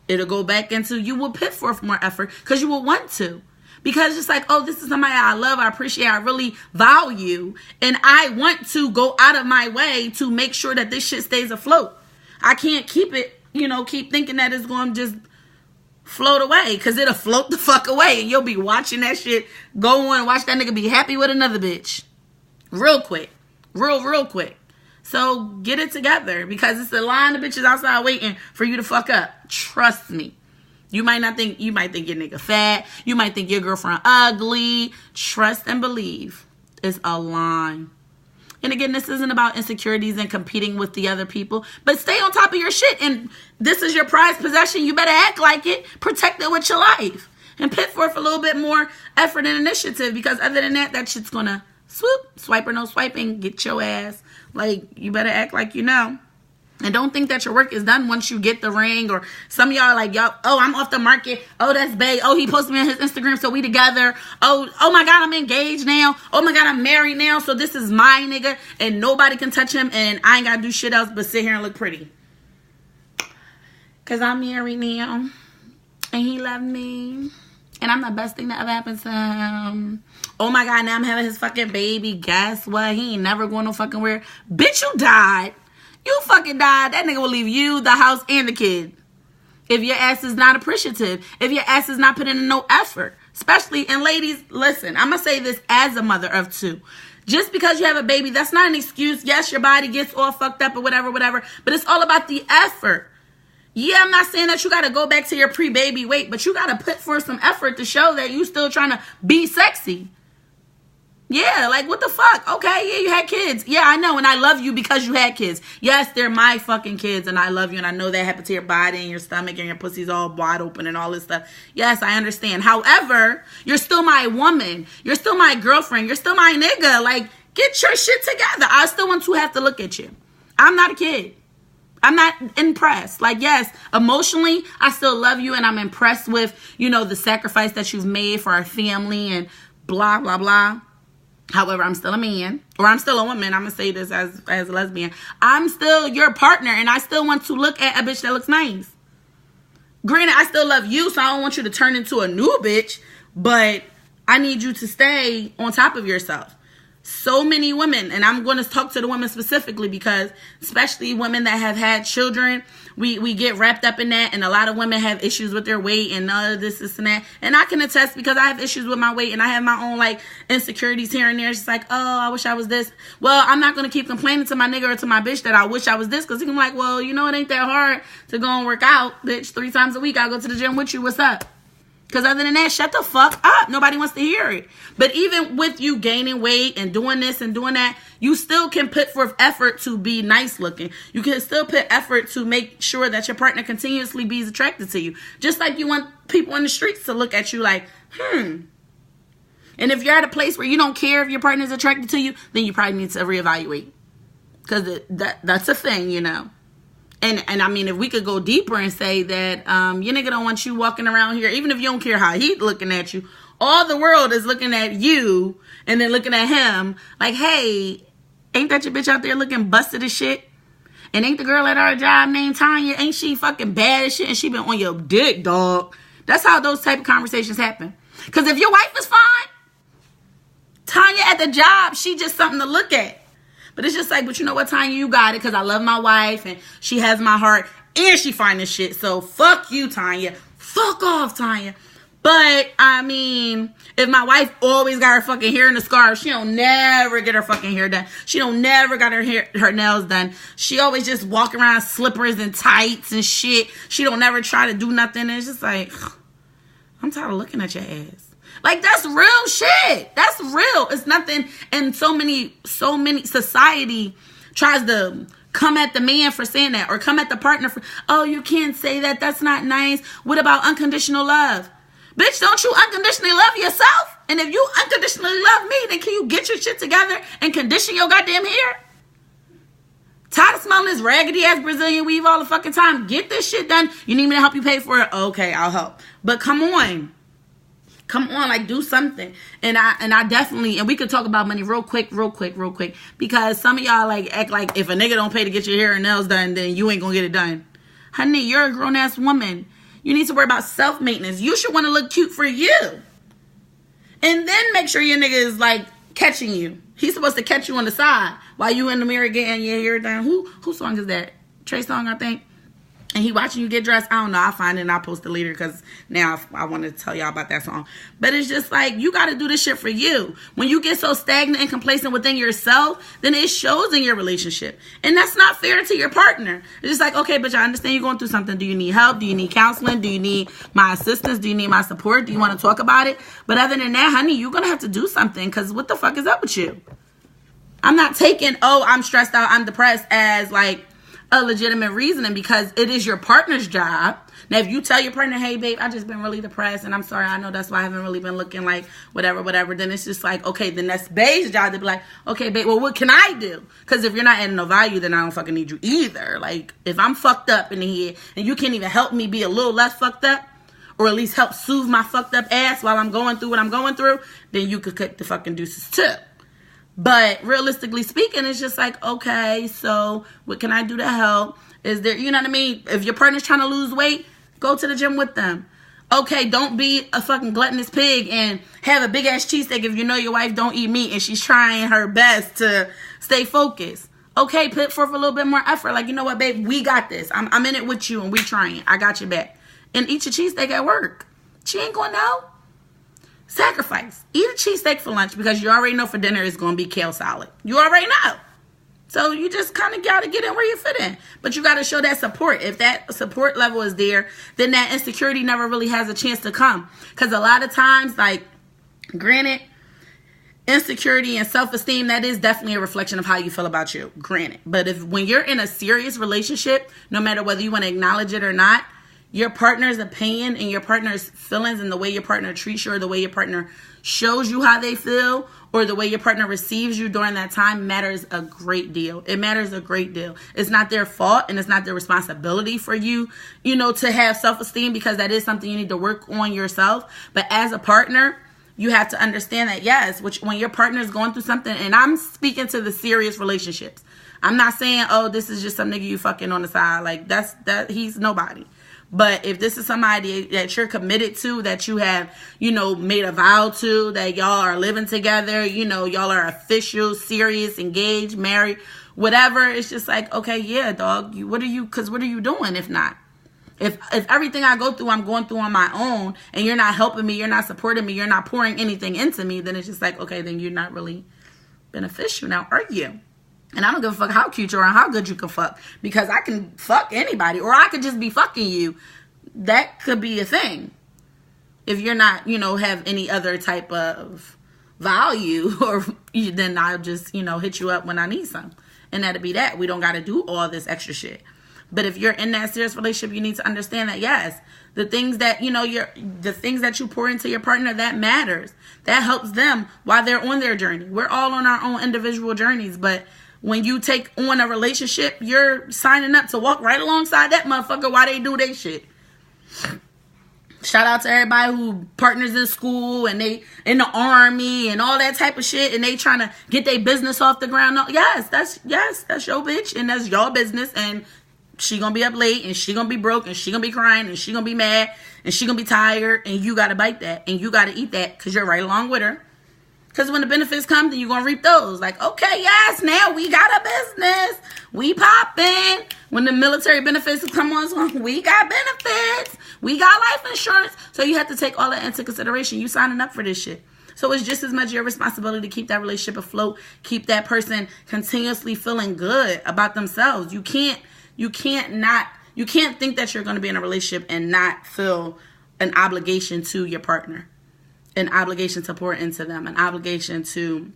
put forth more effort because you will want to. Because it's like, oh, this is somebody I love, I appreciate, I really value. And I want to go out of my way to make sure that this shit stays afloat. I can't keep thinking that it's going to just float away. Because it'll float the fuck away. And you'll be watching that shit go on. Watch that nigga be happy with another bitch. Real quick. Real quick. So get it together because it's a line of bitches outside waiting for you to fuck up. Trust me. You might think your nigga fat. You might think your girlfriend ugly. Trust and believe. It's a line. And again, this isn't about insecurities and competing with the other people. But stay on top of your shit. And this is your prized possession. You better act like it. Protect it with your life. And put forth a little bit more effort and initiative. Because other than that shit's going to swoop. Swipe or no swiping. Get your ass. Like, you better act like you know. And don't think that your work is done once you get the ring. Or some of y'all are like, yo, oh, I'm off the market. Oh, that's bae. Oh, he posted me on his Instagram, so we together. Oh my God, I'm engaged now. Oh my God, I'm married now. So this is my nigga. And nobody can touch him. And I ain't got to do shit else but sit here and look pretty. Because I'm married now. And he loved me. And I'm the best thing that ever happened to him. Oh my God, now I'm having his fucking baby. Guess what? He ain't never going no fucking where. Bitch, you died. You fucking died. That nigga will leave you, the house, and the kid. If your ass is not appreciative. If your ass is not putting in no effort. Especially, and ladies, listen, I'm going to say this as a mother of two. Just because you have a baby, that's not an excuse. Yes, your body gets all fucked up or whatever. But it's all about the effort. Yeah, I'm not saying that you got to go back to your pre-baby weight, but you got to put forth some effort to show that you still trying to be sexy. Yeah, like, what the fuck? Okay, yeah, you had kids. Yeah, I know, and I love you because you had kids. Yes, they're my fucking kids, and I love you, and I know that happened to your body and your stomach and your pussy's all wide open and all this stuff. Yes, I understand. However, you're still my woman. You're still my girlfriend. You're still my nigga. Like, get your shit together. I still want to have to look at you. I'm not a kid. I'm not impressed. Like, yes, emotionally, I still love you, and I'm impressed with, you know, the sacrifice that you've made for our family and blah, blah, blah. However, I'm still a man, or I'm still a woman. I'm going to say this as a lesbian. I'm still your partner, and I still want to look at a bitch that looks nice. Granted, I still love you, so I don't want you to turn into a new bitch, but I need you to stay on top of yourself. So many women, and I'm going to talk to the women specifically because especially women that have had children, we get wrapped up in that, and a lot of women have issues with their weight and this and that. And I can attest because I have issues with my weight and I have my own like insecurities here and there. It's just like, oh, I wish I was this. Well, I'm not going to keep complaining to my nigga or to my bitch that I wish I was this, because he can be like, well, you know, it ain't that hard to go and work out, bitch. 3 times a week I go to the gym with you. What's up? Because other than that, shut the fuck up. Nobody wants to hear it. But even with you gaining weight and doing this and doing that, you still can put forth effort to be nice looking. You can still put effort to make sure that your partner continuously be attracted to you. Just like you want people in the streets to look at you like, And if you're at a place where you don't care if your partner's attracted to you, then you probably need to reevaluate. Because that's a thing, you know. And I mean, if we could go deeper and say that your nigga don't want you walking around here, even if you don't care how he's looking at you, all the world is looking at you and then looking at him like, hey, ain't that your bitch out there looking busted as shit? And ain't the girl at our job named Tanya, ain't she fucking bad as shit and she been on your dick, dog? That's how those type of conversations happen. Because if your wife is fine, Tanya at the job, she just something to look at. But it's just like, but you know what, Tanya, you got it, because I love my wife, and she has my heart, and she fine as shit. So, fuck you, Tanya. Fuck off, Tanya. But, I mean, if my wife always got her fucking hair in a scarf, she don't never get her fucking hair done. She don't never got her nails done. She always just walk around slippers and tights and shit. She don't never try to do nothing. And it's just like, I'm tired of looking at your ass. Like, that's real shit. That's real. It's nothing. And so many society tries to come at the man for saying that, or come at the partner for, oh, you can't say that. That's not nice. What about unconditional love? Bitch, don't you unconditionally love yourself? And if you unconditionally love me, then can you get your shit together and condition your goddamn hair? Tired of smelling this raggedy ass Brazilian weave all the fucking time. Get this shit done. You need me to help you pay for it? Okay, I'll help. But come on. Come on, like, do something. And I definitely, and we could talk about money real quick, because some of y'all like act like if a nigga don't pay to get your hair and nails done, then you ain't gonna get it done. Honey, you're a grown ass woman. You need to worry about self-maintenance. You should want to look cute for you. And then make sure your nigga is like catching you. He's supposed to catch you on the side while you in the mirror getting your hair done. Who song is that? Trey Songz, I think. And he watching you get dressed. I don't know. I'll find it and I'll post it later, because now I want to tell y'all about that song. But it's just like, you got to do this shit for you. When you get so stagnant and complacent within yourself, then it shows in your relationship. And that's not fair to your partner. It's just like, okay, but I understand you're going through something. Do you need help? Do you need counseling? Do you need my assistance? Do you need my support? Do you want to talk about it? But other than that, honey, you're going to have to do something, because what the fuck is up with you? I'm not taking, oh, I'm stressed out, I'm depressed as like a legitimate reasoning, because it is your partner's job. Now, if you tell your partner, hey, babe, I just been really depressed, and I'm sorry, I know that's why I haven't really been looking like whatever, then it's just like, okay, then that's babe's job to be like, okay, babe, well, what can I do? Because if you're not adding no value, then I don't fucking need you either. Like, if I'm fucked up in the head, and you can't even help me be a little less fucked up, or at least help soothe my fucked up ass while I'm going through what I'm going through, then you could cut the fucking deuces too. But realistically speaking, it's just like, okay, so what can I do to help? Is there, you know what I mean? If your partner's trying to lose weight, go to the gym with them. Okay, don't be a fucking gluttonous pig and have a big ass cheesesteak if you know your wife don't eat meat and she's trying her best to stay focused. Okay, put forth a little bit more effort. Like, you know what, babe, we got this. I'm in it with you and we trying. I got your back. And eat your cheesesteak at work. She ain't gonna know. Sacrifice. Eat a cheesesteak for lunch, because you already know for dinner it's going to be kale salad. You already know. So you just kind of got to get in where you fit in. But you got to show that support. If that support level is there, then that insecurity never really has a chance to come. Because a lot of times, like, granted, insecurity and self-esteem, that is definitely a reflection of how you feel about you. Granted. But when you're in a serious relationship, no matter whether you want to acknowledge it or not, your partner's opinion and your partner's feelings and the way your partner treats you or the way your partner shows you how they feel or the way your partner receives you during that time matters a great deal. It matters a great deal. It's not their fault and it's not their responsibility for you, to have self-esteem, because that is something you need to work on yourself. But as a partner, you have to understand that, yes, when your partner is going through something, and I'm speaking to the serious relationships. I'm not saying, oh, this is just some nigga you fucking on the side. Like, he's nobody. But if this is somebody that you're committed to, that you have, made a vow to, that y'all are living together, y'all are official, serious, engaged, married, whatever, it's just like, okay, yeah, dog, what are you doing if not? If everything I go through, I'm going through on my own, and you're not helping me, you're not supporting me, you're not pouring anything into me, then it's just like, okay, then you're not really beneficial now, are you? And I don't give a fuck how cute you are and how good you can fuck, because I can fuck anybody, or I could just be fucking you. That could be a thing. If you're not, have any other type of value, or then I'll just, hit you up when I need some. And that'll be that. We don't got to do all this extra shit. But if you're in that serious relationship, you need to understand that, yes, the things that, the things that you pour into your partner, that matters. That helps them while they're on their journey. We're all on our own individual journeys, but when you take on a relationship, you're signing up to walk right alongside that motherfucker while they do their shit. Shout out to everybody who partners in school and they in the army and all that type of shit, and they trying to get their business off the ground. No, yes, that's your bitch, and that's your business, and she gonna be up late, and she gonna be broke, and she gonna be crying, and she gonna be mad, and she gonna be tired, and you gotta bite that, and you gotta eat that, because you're right along with her. Because when the benefits come, then you're going to reap those. Like, okay, yes, now we got a business. We popping. When the military benefits come on, we got benefits. We got life insurance. So you have to take all that into consideration. You signing up for this shit. So it's just as much your responsibility to keep that relationship afloat. Keep that person continuously feeling good about themselves. You can't think that you're going to be in a relationship and not feel an obligation to your partner. An obligation to pour into them, an obligation to,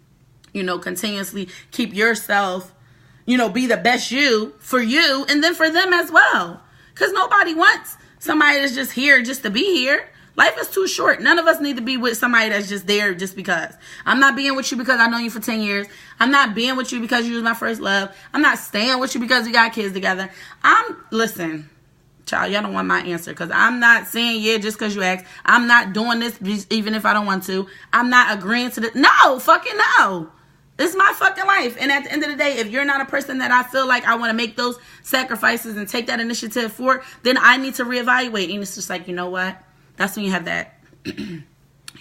continuously keep yourself, be the best you for you and then for them as well. Because nobody wants somebody that's just here just to be here. Life is too short. None of us need to be with somebody that's just there just because. I'm not being with you because I know you for 10 years. I'm not being with you because you was my first love. I'm not staying with you because we got kids together. Listen. Child, y'all don't want my answer, because I'm not saying yeah just because you asked. I'm not doing this even if I don't want to. I'm not agreeing to this. No, fucking no. This is my fucking life. And at the end of the day, if you're not a person that I feel like I want to make those sacrifices and take that initiative for, then I need to reevaluate. And it's just like, you know what? That's when you have that. You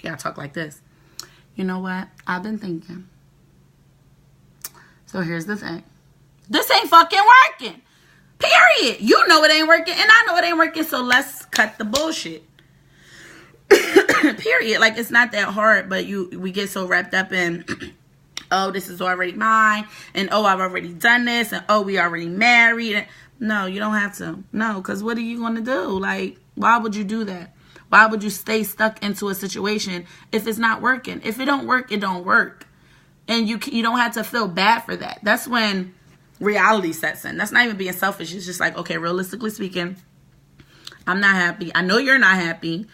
gotta talk like this. You know what? I've been thinking. So here's the thing. This ain't fucking working. Period. You know it ain't working, and I know it ain't working, so let's cut the bullshit. Period. Like, it's not that hard, but we get so wrapped up in, oh, this is already mine, and oh, I've already done this, and oh, we already married. No, you don't have to. No, because what are you going to do? Like, why would you do that? Why would you stay stuck into a situation if it's not working? If it don't work, it don't work. And you don't have to feel bad for that. That's when reality sets in. That's not even being selfish. It's just like, okay, realistically speaking, I'm not happy. I know you're not happy,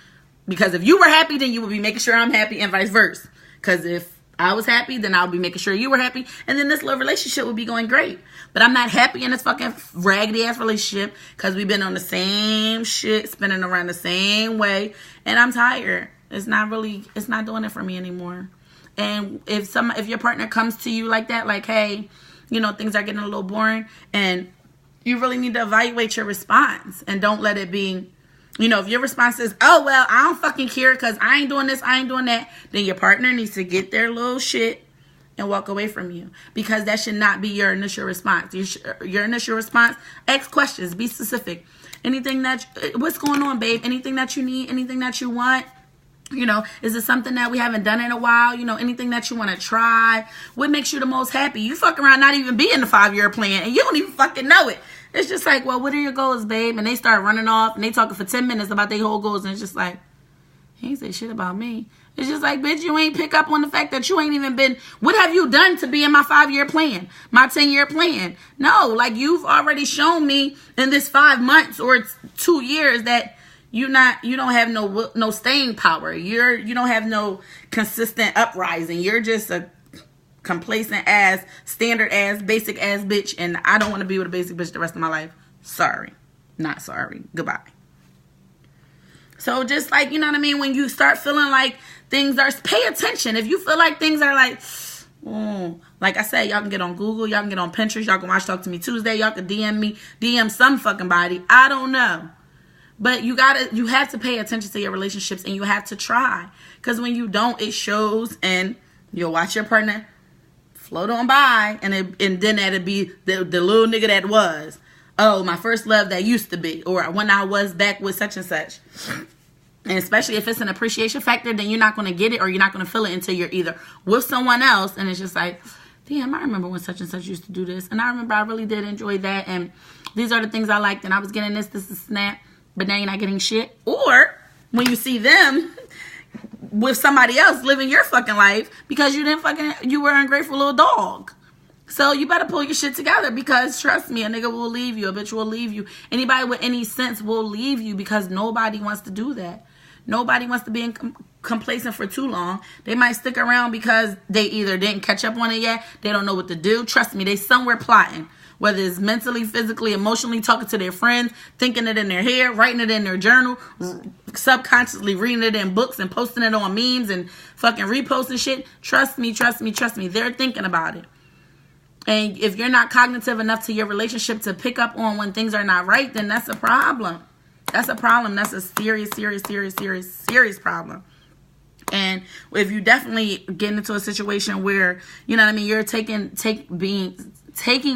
because if you were happy, then you would be making sure I'm happy, and vice versa. Because if I was happy, then I'll be making sure you were happy, and then this little relationship would be going great. But I'm not happy in this fucking raggedy ass relationship because we've been on the same shit, spinning around the same way, and I'm tired. It's not doing it for me anymore. And if your partner comes to you like that, like, hey, things are getting a little boring, and you really need to evaluate your response, and don't let it be, if your response is, oh, well, I don't fucking care because I ain't doing this, I ain't doing that, then your partner needs to get their little shit and walk away from you, because that should not be your initial response. Your initial response, ask questions, be specific. What's going on, babe? Anything that you need, anything that you want? Is it something that we haven't done in a while? Anything that you want to try? What makes you the most happy? You fuck around not even be in the 5-year plan and you don't even fucking know it. It's just like, well, what are your goals, babe? And they start running off and they talking for 10 minutes about their whole goals. And it's just like, he ain't say shit about me. It's just like, bitch, you ain't pick up on the fact that you ain't even been, what have you done to be in my 5-year plan, my 10-year plan? No, like you've already shown me in this 5 months or 2 years that you don't have no staying power. You don't have no consistent uprising. You're just a complacent ass, standard ass, basic ass bitch. And I don't want to be with a basic bitch the rest of my life. Sorry. Not sorry. Goodbye. So just like, you know what I mean? When you start feeling like things are, pay attention. If you feel like things are like, like I said, y'all can get on Google, y'all can get on Pinterest, y'all can watch Talk to Me Tuesday, y'all can DM me, DM some fucking body. I don't know. But you have to pay attention to your relationships and you have to try. Because when you don't, it shows and you'll watch your partner float on by and then that'll be the little nigga that was. Oh, my first love that used to be. Or when I was back with such and such. And especially if it's an appreciation factor, then you're not going to get it or you're not going to feel it until you're either with someone else. And it's just like, damn, I remember when such and such used to do this. And I remember I really did enjoy that. And these are the things I liked. And I was getting this snap. But now you're not getting shit. Or when you see them with somebody else living your fucking life because you were an ungrateful little dog. So you better pull your shit together because trust me, a nigga will leave you. A bitch will leave you. Anybody with any sense will leave you because nobody wants to do that. Nobody wants to be complacent for too long. They might stick around because they either didn't catch up on it yet. They don't know what to do. Trust me, they somewhere plotting. Whether it's mentally, physically, emotionally, talking to their friends, thinking it in their head, writing it in their journal, subconsciously reading it in books and posting it on memes and fucking reposting shit. Trust me. They're thinking about it. And if you're not cognitive enough to your relationship to pick up on when things are not right, then that's a problem. That's a problem. That's a serious problem. And if you definitely get into a situation where, you know what I mean, you're taking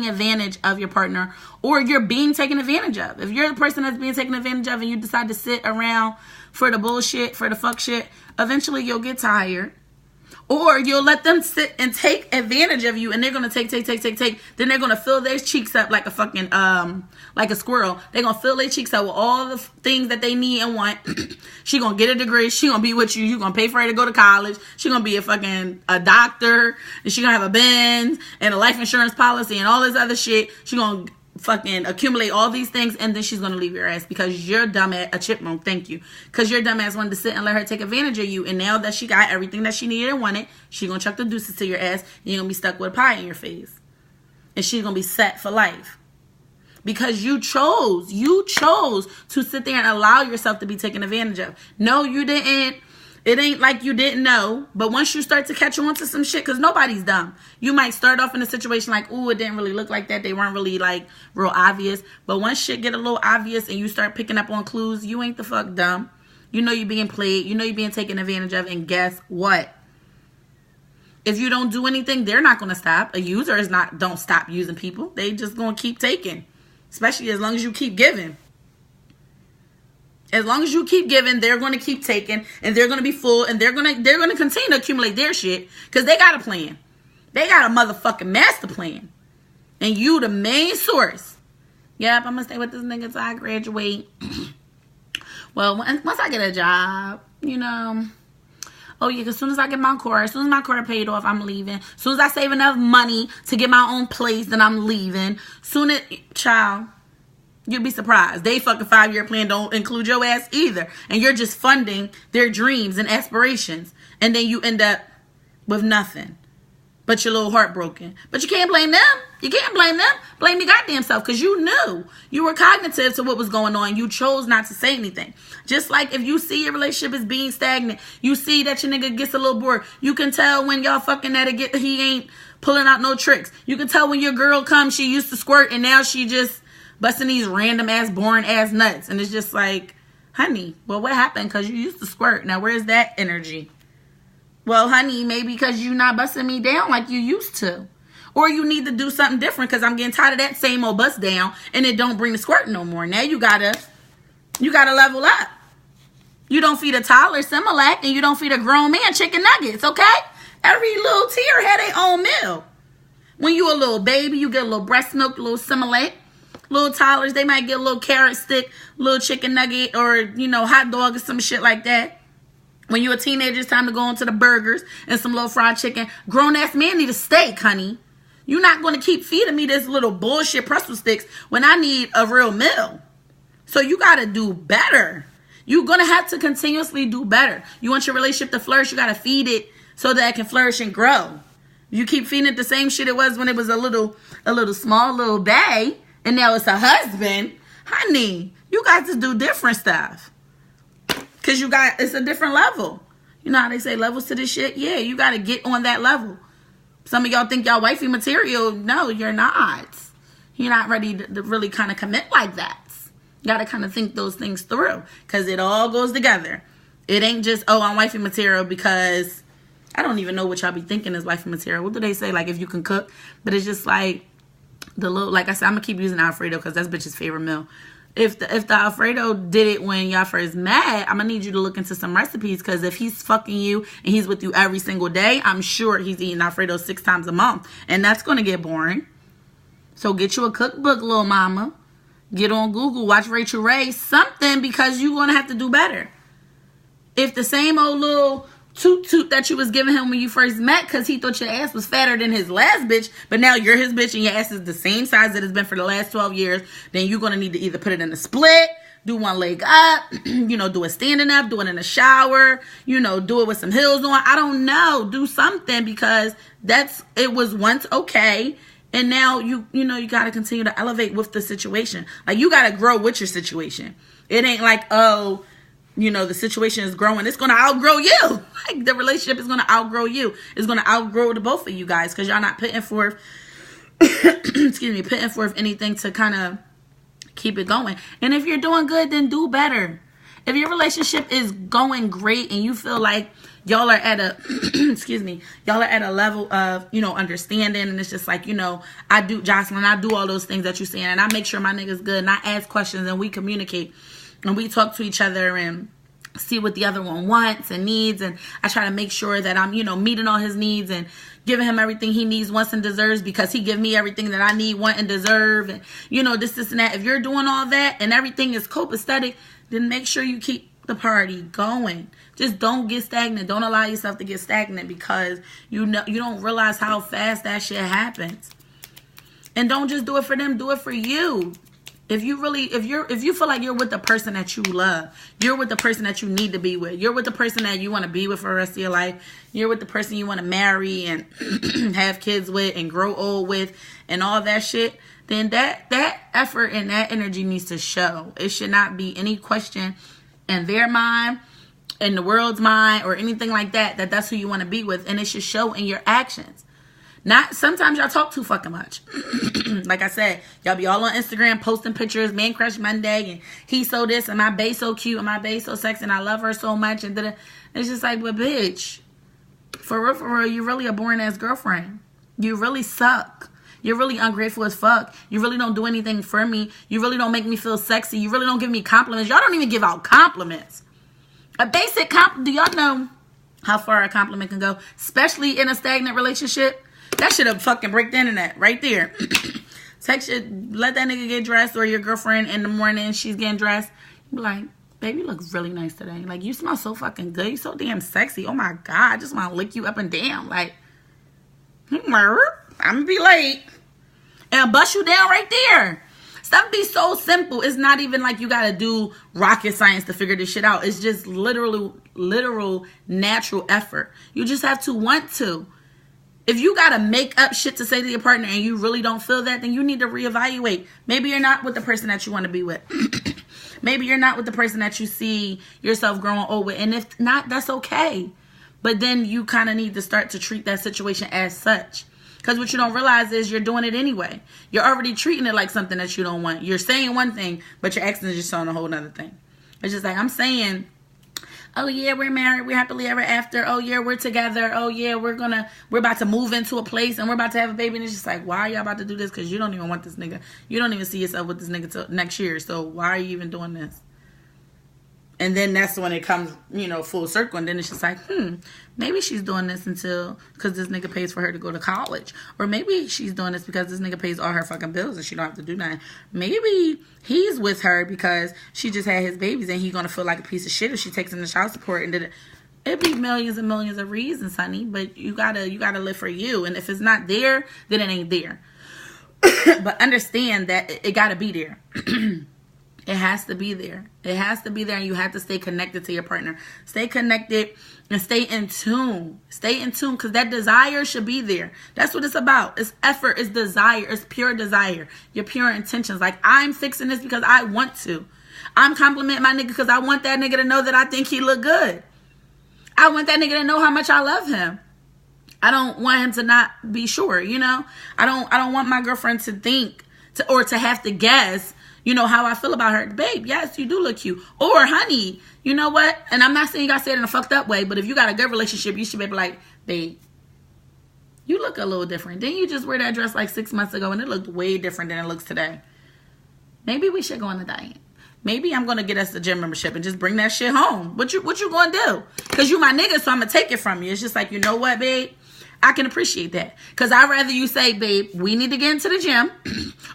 advantage of your partner or you're being taken advantage of. If you're the person that's being taken advantage of and you decide to sit around for the bullshit, for the fuck shit, eventually you'll get tired. Or you'll let them sit and take advantage of you and they're going to take. Then they're going to fill their cheeks up like a fucking, like a squirrel. They're going to fill their cheeks up with all the things that they need and want. She going to get a degree. She going to be with you. You going to pay for her to go to college. She going to be a doctor. And she going to have a Benz and a life insurance policy and all this other shit. She going to fucking accumulate all these things and then she's gonna leave your ass because you're dumb at a chipmunk. Thank you. Because your dumb ass wanted to sit and let her take advantage of you, and now that she got everything that she needed and wanted, she gonna chuck the deuces to your ass and you're gonna be stuck with a pie in your face and she's gonna be set for life because you chose to sit there and allow yourself to be taken advantage of. No, you didn't. It ain't like you didn't know, but once you start to catch on to some shit, because nobody's dumb. You might start off in a situation like, ooh, it didn't really look like that. They weren't really like real obvious. But once shit get a little obvious and you start picking up on clues, you ain't the fuck dumb. You know you're being played. You know you're being taken advantage of. And guess what? If you don't do anything, they're not going to stop. A user don't stop using people. They just going to keep taking, especially as long as you keep giving. As long as you keep giving, they're going to keep taking, and they're going to be full, and they're going to continue to accumulate their shit because they got a plan. They got a motherfucking master plan, and you the main source. Yep, I'm gonna stay with this nigga until I graduate. Well, once I get a job, you know. Oh yeah, as soon as I get my car, as soon as my car paid off, I'm leaving. As soon as I save enough money to get my own place, then I'm leaving. Child. You'd be surprised. They fucking 5-year plan don't include your ass either. And you're just funding their dreams and aspirations. And then you end up with nothing. But you're a little heartbroken. But you can't blame them. You can't blame them. Blame your goddamn self. Because you knew. You were cognitive to what was going on. You chose not to say anything. Just like if you see your relationship is being stagnant. You see that your nigga gets a little bored. You can tell when y'all fucking he ain't pulling out no tricks. You can tell when your girl comes, she used to squirt. And now she just busting these random ass boring ass nuts. And it's just like, honey, well, what happened? Because you used to squirt. Now where's that energy? Well, honey, maybe because you're not busting me down like you used to. Or you need to do something different because I'm getting tired of that same old bust down and it don't bring the squirt no more. Now you gotta level up. You don't feed a toddler Similac, and you don't feed a grown man chicken nuggets, okay? Every little tier had their own meal. When you a little baby, you get a little breast milk, a little Similac. Little toddlers, they might get a little carrot stick, little chicken nugget, or, you know, hot dog or some shit like that. When you're a teenager, it's time to go into the burgers and some little fried chicken. Grown-ass man need a steak, honey. You're not going to keep feeding me this little bullshit pretzel sticks when I need a real meal. So you got to do better. You're going to have to continuously do better. You want your relationship to flourish, you got to feed it so that it can flourish and grow. You keep feeding it the same shit it was when it was a little small little bae, and now it's a husband. Honey, you got to do different stuff. Because it's a different level. You know how they say levels to this shit? Yeah, you got to get on that level. Some of y'all think y'all wifey material. No, you're not. You're not ready to really kind of commit like that. You got to kind of think those things through. Because it all goes together. It ain't just, oh, I'm wifey material because I don't even know what y'all be thinking is wifey material. What do they say? Like, if you can cook. But it's just like, like I said, I'm going to keep using Alfredo because that's bitch's favorite meal. If the Alfredo did it when y'all first met, I'm going to need you to look into some recipes, because if he's fucking you and he's with you every single day, I'm sure he's eating Alfredo 6 times a month. And that's going to get boring. So get you a cookbook, little mama. Get on Google, watch Rachel Ray, something, because you're going to have to do better. If the same old little toot that you was giving him when you first met because he thought your ass was fatter than his last bitch, but now you're his bitch and your ass is the same size that it's been for the last 12 years, then you're going to need to either put it in a split, do one leg up, do it standing up, do it in the shower, do it with some heels on. I don't know. Do something, because it was once okay. And now you got to continue to elevate with the situation. Like, you got to grow with your situation. It ain't like, oh, the situation is growing. It's going to outgrow you. Like, the relationship is going to outgrow you. It's going to outgrow the both of you guys, because y'all not putting forth, putting forth anything to kind of keep it going. And if you're doing good, then do better. If your relationship is going great and you feel like y'all are at a, y'all are at a level of, understanding, and it's just like, I do, Jocelyn, I do all those things that you're saying, and I make sure my nigga's good, and I ask questions, and we communicate. And we talk to each other and see what the other one wants and needs. And I try to make sure that I'm, meeting all his needs and giving him everything he needs, wants, and deserves, because he give me everything that I need, want, and deserve. And, this and that. If you're doing all that and everything is copacetic, then make sure you keep the party going. Just don't get stagnant. Don't allow yourself to get stagnant, because you don't realize how fast that shit happens. And don't just do it for them. Do it for you. If you feel like you're with the person that you love, you're with the person that you need to be with, you're with the person that you want to be with for the rest of your life, you're with the person you want to marry and have kids with and grow old with and all that shit, then that effort and that energy needs to show. It should not be any question in their mind, in the world's mind, or anything like that that's who you want to be with. And it should show in your actions. Not sometimes y'all talk too fucking much. Like I said, y'all be all on Instagram posting pictures, man crush Monday, and he so this, and my bae so cute, and my bae so sexy, and I love her so much, and it's just like, but bitch, for real, you're really a boring ass girlfriend. You really suck. You're really ungrateful as fuck. You really don't do anything for me. You really don't make me feel sexy. You really don't give me compliments. Y'all don't even give out compliments. A basic compliment. Do y'all know how far a compliment can go? Especially in a stagnant relationship. That should have fucking break the internet right there. Let that nigga get dressed, or your girlfriend in the morning, she's getting dressed. You be like, baby, you look really nice today. Like, you smell so fucking good. You so damn sexy. Oh my God, I just want to lick you up and down. Like, I'm gonna be late. And bust you down right there. Stuff be so simple. It's not even like you gotta do rocket science to figure this shit out. It's just literal natural effort. You just have to want to. If you got to make up shit to say to your partner and you really don't feel that, then you need to reevaluate. Maybe you're not with the person that you want to be with. Maybe you're not with the person that you see yourself growing old with. And if not, that's okay. But then you kind of need to start to treat that situation as such. Because what you don't realize is you're doing it anyway. You're already treating it like something that you don't want. You're saying one thing, but your actions are just showing a whole other thing. It's just like, I'm saying, oh yeah, we're married, we're happily ever after. Oh yeah, we're together. Oh yeah, we're about to move into a place and we're about to have a baby. And it's just like, why are y'all about to do this? Because you don't even want this nigga. You don't even see yourself with this nigga till next year. So why are you even doing this? And then that's when it comes, full circle. And then it's just like, maybe she's doing this because this nigga pays for her to go to college. Or maybe she's doing this because this nigga pays all her fucking bills and she don't have to do nothing. Maybe he's with her because she just had his babies and he's going to feel like a piece of shit if she takes him to child support. And it'd be millions and millions of reasons, honey. But you gotta live for you. And if it's not there, then it ain't there. But understand that it gotta be there. It has to be there. It has to be there, and you have to stay connected to your partner. Stay connected and stay in tune. Stay in tune, because that desire should be there. That's what it's about. It's effort. It's desire. It's pure desire. Your pure intentions. Like, I'm fixing this because I want to. I'm complimenting my nigga because I want that nigga to know that I think he look good. I want that nigga to know how much I love him. I don't want him to not be sure, I don't want my girlfriend to think or to have to guess, how I feel about her. Babe, yes, you do look cute. Or, honey, you know what? And I'm not saying you gotta say it in a fucked up way, but if you got a good relationship, you should be like, babe, you look a little different. Didn't you just wear that dress like 6 months ago and it looked way different than it looks today? Maybe we should go on a diet. Maybe I'm going to get us a gym membership and just bring that shit home. What you going to do? Because you my nigga, so I'm going to take it from you. It's just like, you know what, babe? I can appreciate that. Because I'd rather you say, babe, we need to get into the gym.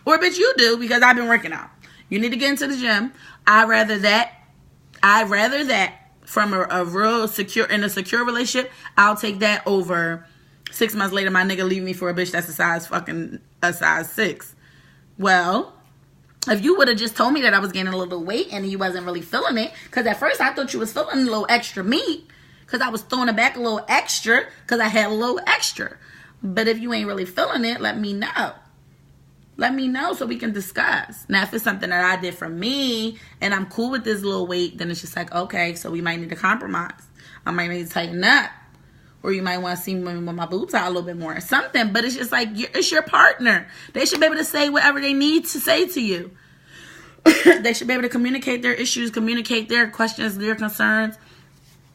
Or, bitch, you do, because I've been working out. You need to get into the gym. I'd rather that from a real secure, in a secure relationship. I'll take that over 6 months later, my nigga leave me for a bitch that's a size 6. Well, if you would have just told me that I was gaining a little weight and you wasn't really feeling it, because at first I thought you was feeling a little extra meat, because I was throwing it back a little extra, because I had a little extra. But if you ain't really feeling it, let me know. Let me know so we can discuss. Now, if it's something that I did for me and I'm cool with this little weight, then it's just like, okay, so we might need to compromise. I might need to tighten up. Or you might want to see me with my boobs out a little bit more or something. But it's just like, it's your partner. They should be able to say whatever they need to say to you. They should be able to communicate their issues, communicate their questions, their concerns,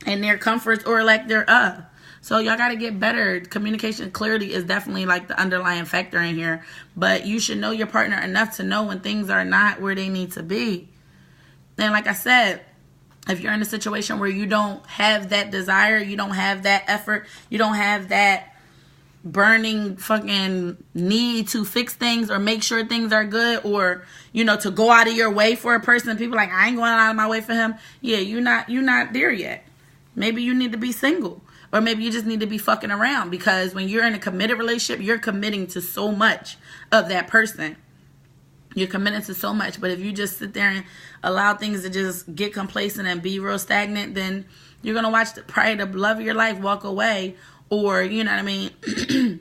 and their comforts or lack thereof. So y'all got to get better. Communication clarity is definitely like the underlying factor in here. But you should know your partner enough to know when things are not where they need to be. And like I said, if you're in a situation where you don't have that desire, you don't have that effort, you don't have that burning fucking need to fix things or make sure things are good, or to go out of your way for a person, people like, I ain't going out of my way for him. Yeah, you're not there yet. Maybe you need to be single, or maybe you just need to be fucking around, because when you're in a committed relationship, you're committing to so much of that person. You're committed to so much. But if you just sit there and allow things to just get complacent and be real stagnant, then you're going to watch probably the love of your life walk away. Or, you know what I mean?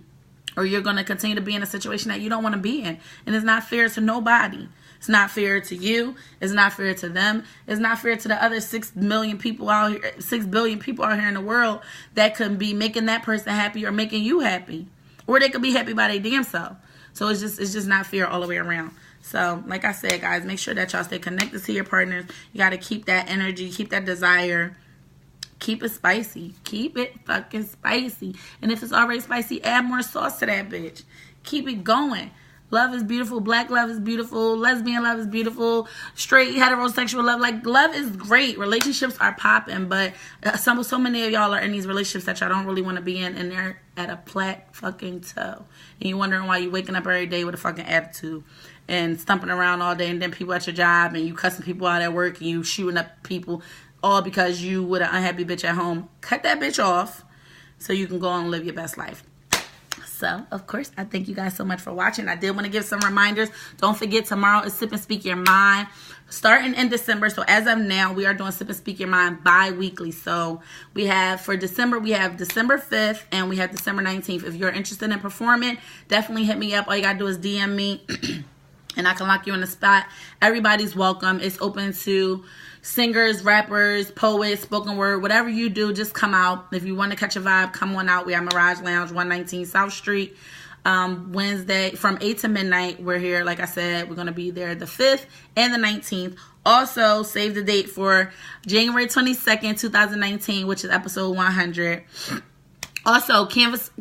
Or you're going to continue to be in a situation that you don't want to be in. And it's not fair to nobody. It's not fair to you. It's not fair to them. It's not fair to the other 6 million people out here, 6 billion people out here in the world that could be making that person happy or making you happy. Or they could be happy by their damn self. So it's just not fair all the way around. So, like I said, guys, make sure that y'all stay connected to your partners. You got to keep that energy, keep that desire. Keep it spicy. Keep it fucking spicy. And if it's already spicy, add more sauce to that bitch. Keep it going. Love is beautiful. Black love is beautiful. Lesbian love is beautiful. Straight heterosexual love. Like, love is great. Relationships are popping. But so many of y'all are in these relationships that y'all don't really want to be in. And they're at a flat fucking toe. And you're wondering why you waking up every day with a fucking attitude. And stumping around all day. And then people at your job. And you cussing people out at work. And you shooting up people. All because you with an unhappy bitch at home. Cut that bitch off so you can go on and live your best life. So, of course, I thank you guys so much for watching. I did want to give some reminders. Don't forget, tomorrow is Sip and Speak Your Mind. Starting in December. So, as of now, we are doing Sip and Speak Your Mind bi-weekly. So, we have, for December, we have December 5th and we have December 19th. If you're interested in performing, definitely hit me up. All you got to do is DM me and I can lock you in the spot. Everybody's welcome. It's open to singers, rappers, poets, spoken word, whatever you do, just come out. If you want to catch a vibe, come on out. We are Mirage Lounge, 119 South Street. Wednesday from 8 to midnight. We're here, like I said, we're going to be there the 5th and the 19th. Also, save the date for January 22nd, 2019, which is episode 100. Also, Canvas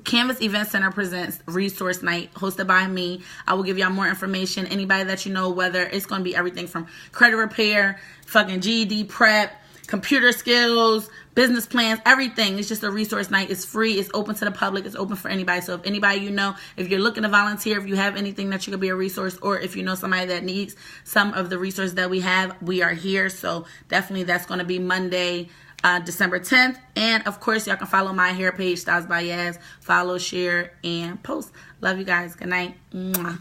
Event Center presents Resource Night, hosted by me. I will give y'all more information. Anybody that you know, whether it's going to be everything from credit repair, fucking GED prep, computer skills, business plans, everything. It's just a resource night. It's free. It's open to the public. It's open for anybody. So if anybody you know, if you're looking to volunteer, if you have anything that you could be a resource, or if you know somebody that needs some of the resources that we have, we are here. So definitely that's going to be Monday, December 10th. And of course, y'all can follow my hair page, Styles by Yaz. Follow, share, and post. Love you guys. Good night. Mwah.